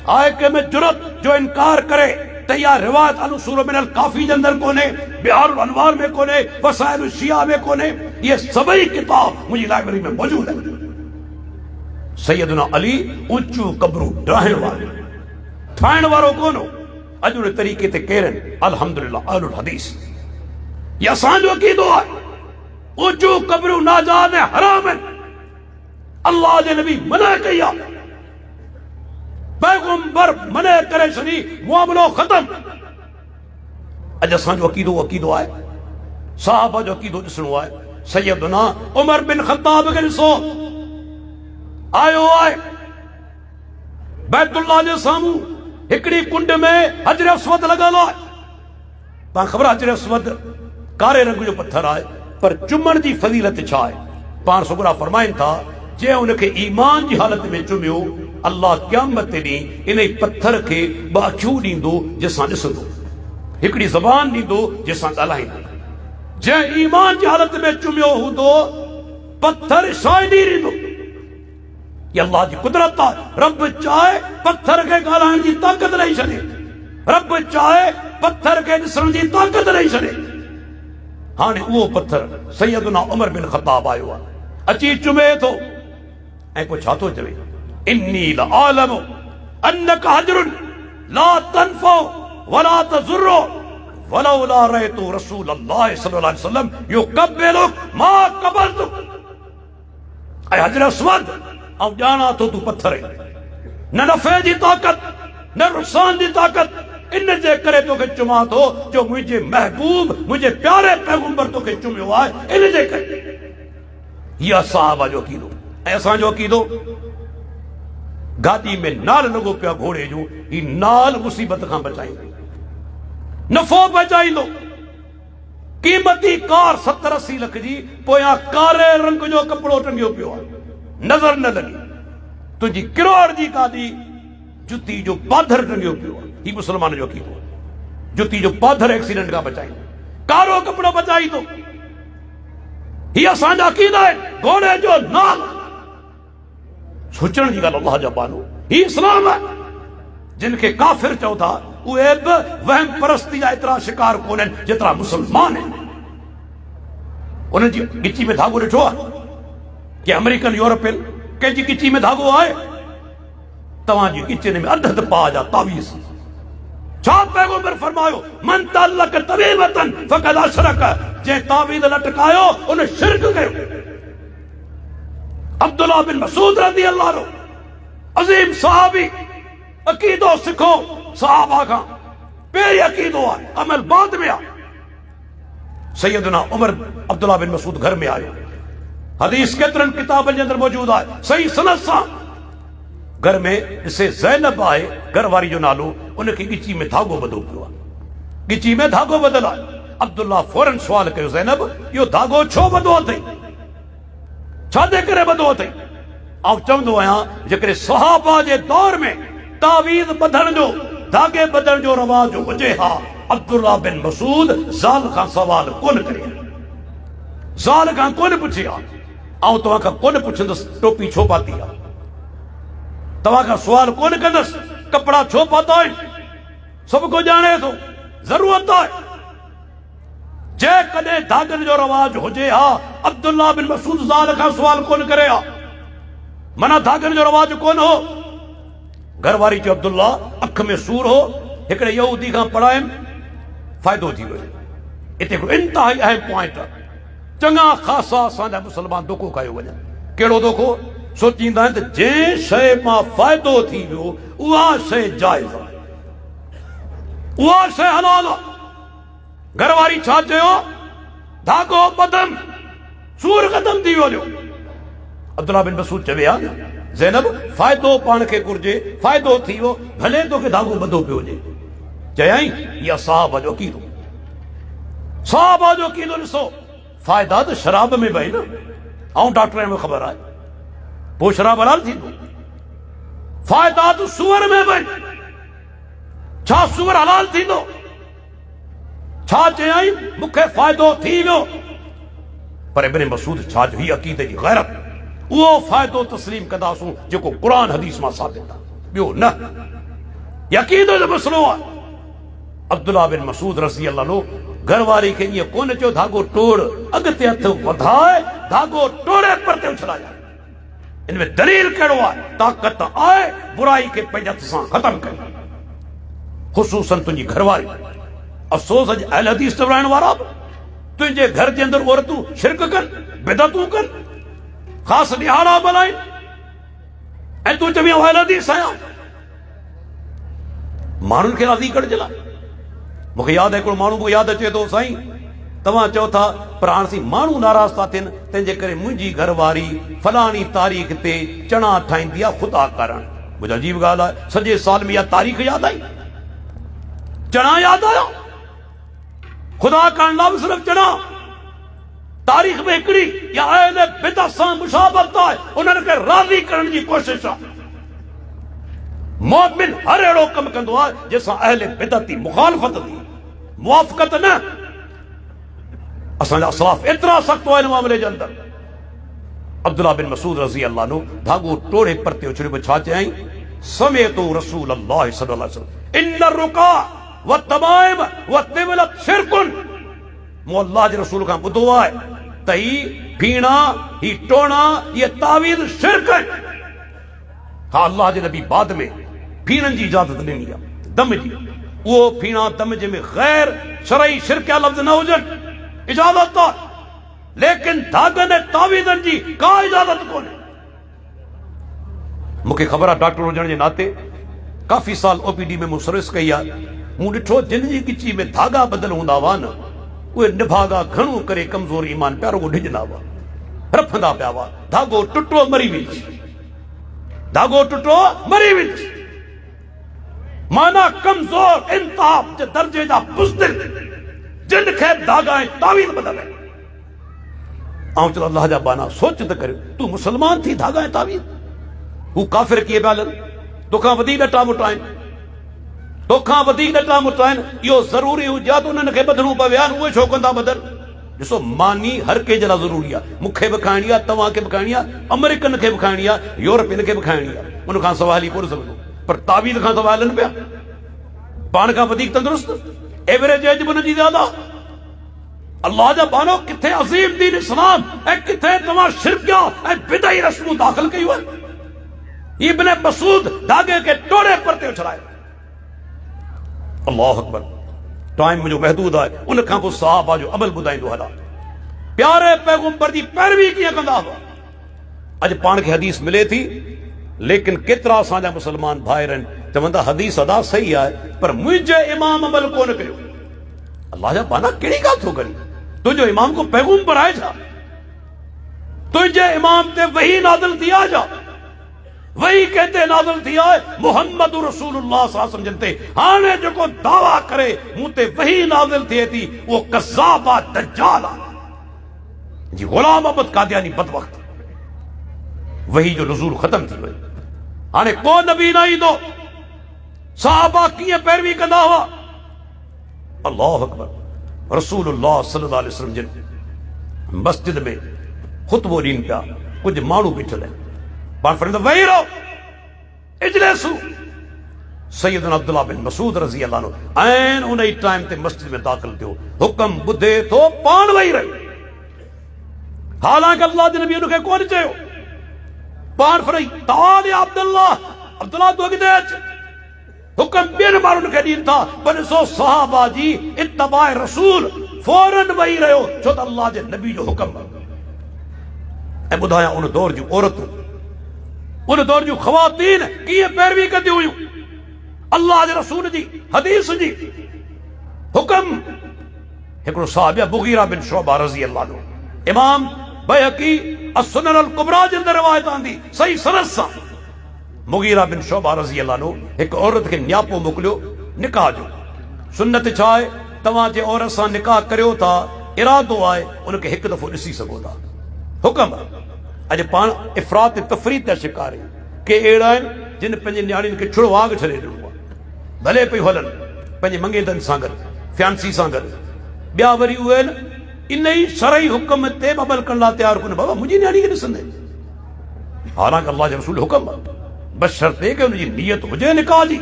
[SPEAKER 1] आहे कंहिंमें जुरत जो इनकार करे त इहा रिवायत अल उसूल मिन अल काफी जे अंदर कोन्हे, बिहारुल अनवार में कोन्हे, वसाइल शिया में कोन्हे, ये सभई किताब मुंहिंजी लाइब्रेरी में मौजूद है। सैयदना अली ऊंचियूं कब्रूं ठाहिण वारो कोन हो, अॼु उन तरीक़े ते केरनि अल्हम्दुलिल्लाह अहलुल हदीस, ये असांजो अक़ीदो आहे। ऊंचियूं कब्रूं नाजायज़ ऐं हराम आहिनि, अल्लाह जे नबी मना कई आहे, पैगंबर मने करे छॾी, मामलो ख़तम। अॼु असांजो अक़ीदो आहे, साहबा जो अक़ीदो ॾिसणो आहे। सैयदना उमर बिन ख़त्ताब खे ॾिसो, आयो आहे बैतुल्लाह जे साम्हूं, हिकिड़ी कुंड में हजर अस्वद लॻल आहे। तव्हां ख़बर आहे हजर अस्वद कारे रंग जो पत्थर आहे, पर चुमण जी फज़ीलत छा आहे? पाण सुगरा फरमाइनि था जे उनखे ईमान जी हालत में चुमियो, अल्लाह क़यामत ॾींहुं इन पत्थर खे ॿ अखियूं ॾींदो जंहिंसां ॾिसंदो, हिकिड़ी ज़बान ॾींदो जंहिंसां ॻाल्हाईंदो। जंहिं ईमान जी हालत में चुमियो हूंदो पत्थर शायदी ॾींदो। ये अल्लाह जी कुदरत आहे। रब चाहे पत्थर खे ॻाल्हाइण जी ताक़त ॾेई छॾे, रब चाहे पत्थर खे ॾिसण जी ताक़त ॾेई छॾे। हाणे उहो पत्थर सैयदना उमर बिन ख़त्ताब आयो आहे, अची चुमे थो ऐं पोइ छा थो चवे, इन्नी लअअलमु अन्नका हजरुन ला तनफउ वला तज़ुरु वलौला रअयतु रसूलल्लाह सल्लल्लाहु अलैहि वसल्लम युक़ब्बिलुक मा क़बलतुक। ऐं हजर अस्वद, ऐं ॼाणा थो तूं पत्थर न नफ़े जी ताक़त न नुक़सान जी ताक़त, इन जे करे तोखे चुमां थो जो मुंहिंजे महबूब मुंहिंजे प्यारे पैगंबर तोखे चुमियो आहे, इन जे करे। हीअ सहाबा जो अक़ीदो ऐं असांजो अक़ीदो। गाॾी में नाल लॻो पियो घोड़े जो, ही नाल मुसीबत खां बचाईंदो, नफ़ो बचाईंदो। क़ीमती कार 70-80 लख जी, पोयां कारे रंग जो कपिड़ो टंगियो पियो आहे, नज़र न लॻे। तुंहिंजी किरोड़ जी गाॾी जुती जो पाधर टंगियो पियो आहे। ही मुसलमान जो अक़ीदो आहे। जुती जो पाधर एक्सीडेंट खां बचाईंदो, कारो कपिड़ो बचाईंदो। ही असांजा अक़ीदा आहिनि। घोड़े जो नाल सोचण जी ॻाल्हि अल्लाह जा बानो, ही इस्लाम आहे। जिन खे काफ़िर चओ था उहे बि वहम परस्ती जा एतिरा शिकार कोन आहिनि जेतिरा मुसलमान आहिनि। उन्हनि जी गिची में धागो ॾिठो आहे कि अमेरिकन यूरोपियन कंहिंजी गिची में धागो आहे? तव्हांजी गिचन में अध पा जा तावीज़। छा पैगंबर फरमायो, मन तअल्लक़ तमीमतन फ़क़द अशरक, जंहिं तावीज़ लटकायो उन शिरक कयो। अब्दुल्लाह बिन मसूद रज़ी अल्लाह अन्हु अज़ीम सहाबी, अक़ीदो सिखो सहाबा खां। पहिरीं अक़ीदो आहे, अमल बाद में आहे। सैयदना उमर अब्दुल्लाह बिन मसूद घर में आयो, हदीस केतिरनि किताबनि जे अंदरि मौजूद आहे सही सनद सां। घर में ॾिसे ज़ैनब आहे घर वारी जो नालो, उनखे गिची में धागो ॿधो पियो आहे, गिची में धागो ॿधल आहे। अब्दुल्लाह फौरन सवाल कयो, ज़ैनब इहो धागो छो ॿधो अथई, छाजे करे ॿधो अथई? आउं चवंदो आहियां जेकॾहिं सहाबा जे दौर में तावीज़ ॿधण जो, धागे ॿधण जो रवाज हुजे हा, अब्दुल्लाह बिन मसूद ज़ाल खां सवाल कोन करे, ज़ाल खां कोन पुछे हा। आउं तव्हां खां कोन पुछंदुसि टोपी छो पाती आहे, तव्हां खां सुवाल कोन कंदुसि कपिड़ा छो पाता आहिनि, सभु को ॼाणे थो। ज़रूरत आहे जेकॾहिं धागनि जो रवाज हुजे हा, अब्दुल्लाह बिन मसूद ज़ाल खां सुवाल कोन करे हा, माना धागनि जो रवाज कोन हो। घरवारी चयो, अब्दुल्लाह अख में सूर हो, हिकिड़े यहूदी खां पढ़ायमि, फ़ाइदो थी वियो। हिते हिकिड़ो इंतिहाई अहम पॉइंट आहे। चङा ख़ासा असांजा मुस्लमान धोखो कयो वञनि। कहिड़ो धोखो? सोचींदा आहिनि त जंहिं शइ मां फ़ाइदो थी वियो उहा शइ जाइज़ आहे, उहा शइ हलाल आहे। घरवारी छा चयो? धागो ॿधम, सूर ख़तम थी वियो। अब्दुल्लाह बिन मसूद चवे हा, ज़ैनब फ़ाइदो पाण खे घुर्जे, फ़ाइदो थी वियो, भले तोखे धागो ॿधो पियो हुजे। चयाईं इहा सहाबा जो अक़ीदो, सहाबा जो अक़ीदो। ॾिसो, फ़ाइदा त शराब में भई न, ऐं डॉक्टर में ख़बर आहे, पोइ शराब हलाल थींदो। फ़ाइदा त सूअर में भई, छा सूअर हलाल थींदो? छा चयाईं? मूंखे फ़ाइदो थी वियो। पर इब्न मसूद छा जो, ही अक़ीदे जी गैरत, उहो फ़ाइदो तस्लीम कंदासूं जेको क़ुरान हदीस मां साबित आहे, ॿियो न। अक़ीदे जो मसलो आहे। अब्दुल्लाह बिन मसूद रज़ी अल्लाह अन्हु घरवारी खे ईअं कोन चयो धागो तोड़, अॻिते हथ वधाए धागो तोड़े परते उछलाया। इनमें दलील कहिड़ो आहे? ताक़त आहे बुराई खे पंहिंजे हथ सां ख़तम कयो, ख़ुसूसन तुंहिंजी घरवारी। अफ़सोस अॼु अहल हदीस चवराइण वारा बि तुंहिंजे घर जे अंदरि औरतूं शिरक कनि, बिदतूं कनि, ख़ासि ॾिहाड़ा मल्हाइनि, ऐं तूं चवीं अहल हदीस आहियां। माण्हुनि खे राज़ी करण जे लाइ। मूंखे यादि आहे हिकिड़ो माण्हू मूंखे यादि अचे थो, साईं तव्हां चओ था पर हाणे सी माण्हू नाराज़ था थियनि, तंहिंजे करे मुंहिंजी घरवारी फलाणी तारीख़ ते चणा ठाहींदी आहे ख़ुदा करण। मुंहिंजी अजीब ॻाल्हि आहे, सॼे साल में इहा तारीख़ यादि आई, चणा यादि आया, ख़ुदा करण लाइ बि सिर्फ़ु चणा। तारीख़ में हिकिड़ी या अहले बिदअत सां मुशाबत आहे, उन्हनि खे राज़ी करण जी कोशिश आहे। मोमिन हर अहिड़ो कमु कंदो आहे जंहिंसां अहले बिदअत जी मुखालफ़त थी, मुवाफ़क़त न। असांजा असलाफ एतिरा सख़्त आहिनि मामले जे अंदरि, अब्दुल्ला बिन मसूद रज़ी अल्लाह नो धागो टोड़े परते उछड़े छा चयई समेतो रसूल अल्लाह सल्लल्लाहु अलैहि वसल्लम इन रुका व तमाइम व तिबलत शिरकुन। मो अल्लाह जे रसूल खां ॿुधो आहे त ही फीणा ही टोणा ये तावीज़ शिरक है। हाँ अल्लाह जे नबी बाद में फीणनि जी इजाज़त ॾिनी आहे दम जी, वो फीणा दम जे में गैर शरई शिरक लफ्ज़ न हुजनि इजाज़त आहे, लेकिन धागनि ऐं तावीज़नि जी का इजाज़त कोन्हे। मूंखे ख़बर आहे डॉक्टर हुजण जे नाते काफ़ी साल ओपीडी में मूं सर्विस कई आहे, मूं ॾिठो जिन जी गिची में धागा बदल हूंदा हुआ न उहे निभागा घणो करे कमज़ोर ईमान पिया रुगो ढिजंदा हुआ, रफंदा पिया हुआ। धागो टुटो मरी विच, धागो टुटो मरी विच, माना कमज़ोर इंतहा जे दर्जे जा बुज़दिल जिन खे धागा ऐं तावीज़ बदल है। आऊं चलो अल्लाह जा बाना सोच त कर, तू मुसलमान थी धागा ऐं तावीज़, हू काफ़िर कीअं पिया हलनि, तोखां वधीक ॾटा मुटाइनि, तोखां वधीक ॾटा मुटाइनि। इहो ज़रूरी हुजे त उन्हनि खे बदिलूं पिया आहिनि, उहे छो कंदा बदल। ॾिसो मानी हर कंहिं जे लाइ ज़रूरी आहे, मूंखे बि खाइणी आहे, तव्हांखे बि खाइणी आहे, अमेरिकन खे बि खाइणी आहे, यूरोपियन खे बि खाइणी आहे, उनखां सवाइ हली कोन सघंदो। पर तावीज़ खां सवाइ हलनि पिया पाण खां वधीक तंदुरुस्त, एवरेज एज बि हुनजी ज़्यादा। अल्लाह जा बानो किथे अज़ीम दीन इस्लाम ऐं किथे तव्हां शिरकिया ऐं बिदई रस्मूं दाख़िल कयूं आहिनि। इब्न मसूद धागे के टोड़े परते उछलाए। अल्लाह अकबर। टाइम मुझे महदूद है, उन खां पोइ सहाबा जो अमल ॿुधाईंदो हला, प्यारे पैगंबर जी पैरवी कीअं कंदा हुआ। अॼु पाण खे हदीस मिले थी, लेकिन केतिरा असांजा मुसलमान भाइर आहिनि चवंदा हदीस अदा सही आहे पर मुंहिंजे इमाम अमल कोन कयो। अल्लाह जा बाना कहिड़ी ॻाल्हि थो करी, तुंहिंजो इमाम को पैगंबर आहे छा? तुंहिंजे इमाम ते वही नाज़िल थी आहे छा? वही कहते नाज़िल थी आहे मुहम्मद रसूलुल्लाह सल्लल्लाहु अलैहि वसल्लम ते। हाणे जेको दावा करे मूं ते वही नाज़िल थिए थी वो कज़्ज़ाब आहे, दज्जाल आहे जी। गुलाम अहमद कादियानी बदबख्त, वही जो नुज़ूल ख़त्म थी वई, हाणे को नबी न ईंदो। सहाबा कीअं पैरवी कंदा हुआ। अल्लाह अकबर। रसूलुल्लाह सल्लल्लाहु अलैहि वसल्लम जिन मस्जिद में ख़ुतबो ॾीन पिया, कुछ माण्हू बीठल आहिनि, पाण फरमाईंदा वेही रहो इजलिसू। सैयदना अब्दुल्ला बिन मसूद रज़ी अल्लाह अन्हु ऐन उन ई टाइम ते मस्जिद में दाख़िल थियो, हुक्म ॿुधे थो पाण वेही रहियो, हालांकि अल्लाह जे नबी उनखे कोन चयो। पाण फरमाई ताल या अब्दुल्ला, अब्दुल्ला तूं अॻिते अच। हुक्म ॿियनि माण्हुनि खे ॾियनि था, पर ॾिसो सहाबा जी इत्तबाए रसूल फौरन वेही रहियो, छो त अल्लाह जे नबी जो हुक्म। ऐं ॿुधायां उन दौर जूं औरतूं, उन दौर जूं ख़वातीन कीअं पैरवी कंदियूं हुयूं अल्लाह जे रसूल जी हदीस जी। हुक्म हिकिड़ो साहब मुगीरा बिन शुअबा रज़ी अल्लाह अन्हु, इमाम बैहक़ी अस्सुनन अल कुबरा जे अंदरि रिवायत आंदी सही सनद सां। मुगीरा बिन शुअबा रज़ी अल्लाह अन्हु हिकु औरत खे न्यापो मोकिलियो निकाह जो। सुन्नत छा आहे, तव्हां जे औरत सां निकाह करियो था, इरादो आहे उनखे हिकु दफ़ो ॾिसी सघो था, हुक्म आहे। अॼु पाण इफ़रात तफ़रीत जा शिकार आहियूं, के अहिड़ा आहिनि जिन पंहिंजे न्याणियुनि खे छुड़ो आग छॾे ॾिनो आहे, भले पई हलनि पंहिंजे मंगेदनि सां गॾु, फ्यांसी सां गॾु। ॿिया वरी उहे आहिनि इन ई शरई हुक्म ते अमल करण लाइ तयारु कोन्हे, बाबा मुंहिंजी न्याणी खे ॾिसंदे, हालांकि अल्लाह जे रसूल हुक्म आहे बशर्ते कि उनजी नियत हुजे निकाह जी।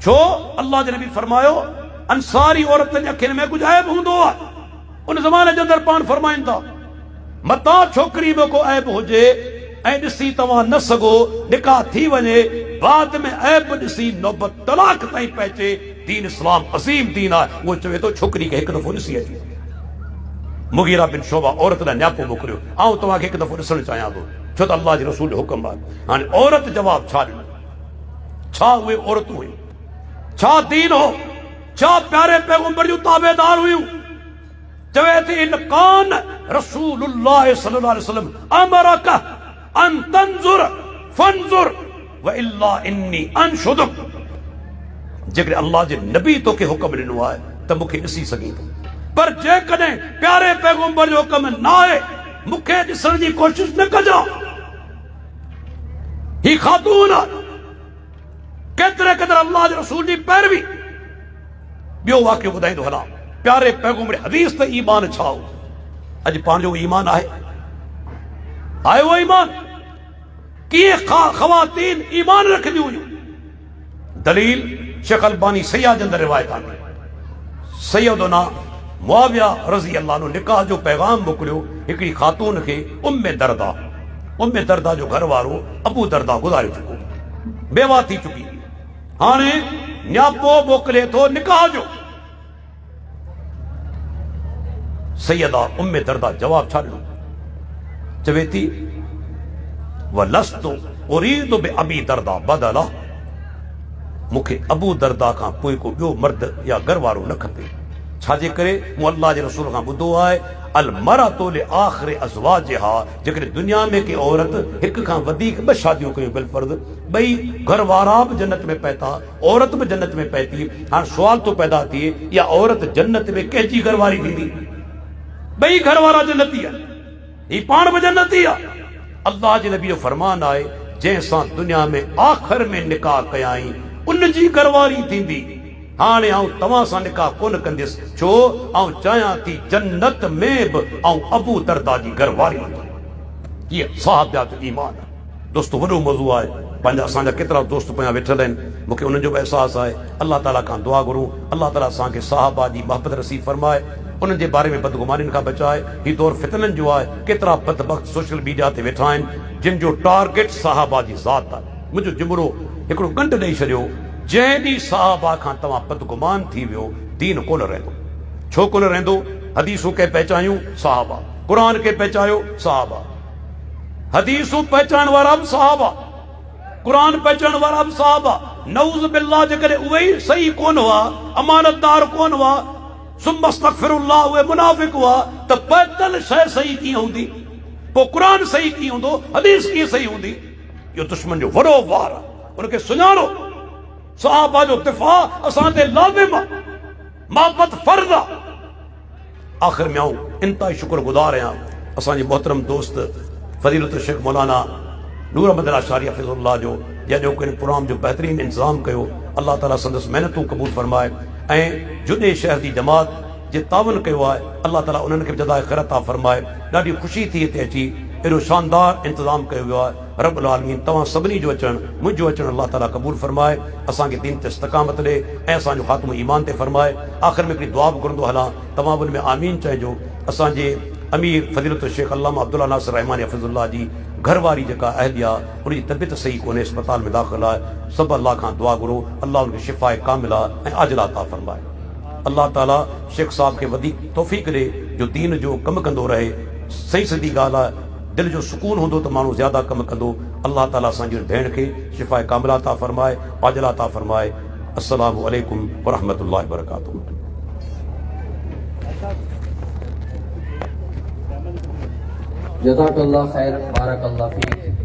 [SPEAKER 1] छो अल्लाह जे नबी फरमायो अंसारी औरतनि जे अखियुनि में कुझु ऐब हूंदो आहे। उन ज़माने जे अंदरि पाण फरमाइनि था मता छोकरी में को ऐब हुजे ऐं ॾिसी तव्हां न सघो, निकाह थी वञे, बाद में ऐब ॾिसी नौबत तलाक ताईं पहुचे, दीन इस्लाम अज़ीम दीन आहे। उहो चवे थो छोकरी खे हिकु दफ़ो ॾिसी अचे। मुगीरा बिन शुअबा औरत लाइ न्यापो मोकिलियो, आउं तव्हांखे हिकु दफ़ो ॾिसणु चाहियां थो, छो त अल्लाह जे रसूल जो हुक्म आहे। हाणे औरत जवाब छा ॾिनो, छा उहे औरतूं हुयूं, छा दीन हो, छा प्यारे पैगंबर जूं ताबेदार हुयूं। चवे थी इन कान रसूलुल्लाह सल्लल्लाहु अलैहि वसल्लम अमरक अन तंजुर फंजुर व इल्ला इन्नी अनशुदुक। जेकॾहिं अल्लाह जे नबी तोखे हुक्म ॾिनो आहे त मूंखे ॾिसी सघीं थो, पर जेकॾहिं प्यारे पैगंबर जो हुक्म न आहे मूंखे ॾिसण जी कोशिश न कजां। ही ख़ातून केतिरे केतिरे अल्लाह जे रसूल जी पैरवी। ॿियो वाक़ियो ॿुधाईंदो हलां, प्यारे पैगंबर हदीस ते ईमान छा हो। अॼु पाण जो ईमान आहे, आयो वो ईमान किए ख़वातीन ईमान रखदियूं हुयूं। दलील शेख अलबानी सैयद जे अंदर रिवायत आनी सैयदना मुआविया रज़ी अल्लाह अन्हु निकाह जो पैगाम मोकिलियो हिकिड़ी ख़ातून खे उम्मे दरदा जो घर वारो अबू दरदा गुज़ारे चुको, बेवा थी चुकी, हाणे न्यापो मोकिले थो निकाह जो। सैयदा उम्मे दरदा जवाब छा ॾिनो, चवे थी वलस्तु उरीदु बिअबी दरदा बदला, मूंखे अबू दरदा खां पोइ को ॿियो मर्द या घर वारो न खपे। छाजे करे मूं अल्लाह जे रसूल खां ॿुधो आहे अल मरअतु लि आख़िरि अज़वाजिहा, जेकॾहिं दुनिया में के औरत हिक खां वधीक ॿ शादियूं कयूं बिलफर्ज़, ॿई घर वारा बि जन्नत में पए था, औरत बि जन्नत में पए थी। हाणे सुवाल थो पैदा थिए इहा औरत जन्नत में कंहिंजी घरवारी थींदी? ॿई घर वारा जन्नती आहे, हीअ पाण बि जन्नती आहे। अल्लाह जे नबी जो फरमान आहे जंहिंसां दुनिया में आख़िर में निकाह कयाई उन जी घरवारी थींदी। हाणे आऊं तव्हां सां निकाह कोन कंदुसि, छो आऊं चाहियां थी जन्नत में बि आऊं अबू दरदा जी घरवारी हुजे। हीअ सहाबियात ईमान आहे। दोस्तो वॾो मौज़ू आहे, पंहिंजा असांजा केतिरा दोस्त पिया वेठल आहिनि, मूंखे उन्हनि जो बि अहसासु आहे। अल्लाह ताला खां दुआ घुरूं अल्लाह ताला असांखे सहाबा जी मोहबत नसीब फरमाए, उन्हनि जे बारे में बदगुमानियुनि खां बचाए। हीउ दौर फितननि जो आहे, केतिरा बदबख्त सोशल मीडिया ते वेठा आहिनि जिन जो टारगेट सहाबा जी ज़ात आहे। मुंहिंजो जुमरो हिकिड़ो गंढ ॾेई छॾियो, जंहिं ॾींहुं सहाबा खां तव्हां बदगुमान थी वियो दीन कोन रहंदो। छो कोन रहंदो? हदीसूं के पहचायूं सहाबा, क़ुरान के पहचायो सहाबा, हदीसूं पहचान वारा बि सहाबा, क़ुरान पहचान वारा बि सहाबा। नऊज़ बिल्लाह जेकॾहिं उहे ई सही कोन हुआ, अमानतदार कोन हुआ, सुम्मा अस्तग़फिरुल्लाह उहे मुनाफ़िक हुआ, त पैदल शइ सही कीअं हूंदी? पोइ क़ुरान सही कीअं हूंदो? हदीस कीअं सही हूंदी? इहो दुश्मन जो वॾो वार आहे, उनखे सुञाणो। सहाबा जो दिफ़ा असां ते लाज़िम आहे, महबत फर्ज़ आहे। आख़िर में आऊं इंतहाई शुक्रगुज़ार आहियां असांजे मोहतरम दोस्त फज़ीलत शेख मौलाना नूर अहमद अशआरी हफ़िज़ुल्लाह जो, जंहिंजो कोई प्रोग्राम जो बहितरीन इंतज़ाम कयो। अल्लाह ताला संदसि महिनतूं क़बूल फरमाए ऐं जुॾे शहर जी जमात जे तावन कयो आहे, अल्लाह ताला उन्हनि खे जज़ाए ख़ैर अता फरमाए। ॾाढी ख़ुशी थी हिते अची, एॾो शानदार इंतज़ाम कयो वियो आहे। रब्बुल आलमीन तव्हां सभिनी जो अचणु, मुंहिंजो अचणु अल्लाह ताला क़बूल फरमाए, असांखे दीन ते इस्तक़ामत ॾे ऐं असांजो ख़ात्मो ईमान ते फरमाए। आख़िर में हिकिड़ी दुआ बि घुरंदो हलां, तव्हां बि उन में आमीन चइजो। असांजे अमीर फज़ीलत शेख अल्लामा अब्दुल्ला नासिर रहमानी हफ़िज़ुल्लाह जी घरवारी जेका अहलिया, उनजी तबियत सही कोन्हे, अस्पताल में दाख़िल आहे। सभु अल्लाह खां दुआ घुरो अल्लाह उनखे शिफ़ाए कामिला ऐं आजिला अता फरमाए। अल्लाह ताला शेख साहब खे वधीक तौफ़ीक़ ॾे जो दीन जो कमु कंदो रहे। सही सिधी ॻाल्हि आहे, दिलि जो सुकून हूंदो त माण्हू ज़्यादा कमु कंदो। अल्लाह ताला असांजी भेण खे शिफ़ाए कामिला अता फरमाए, आजिला अता फरमाए। अस्सलामु अलैकुम वरहमतुल्लाहि वबरकातुहू।
[SPEAKER 2] जज़ाकल्लाह खैर, बारकल्लाह फीक।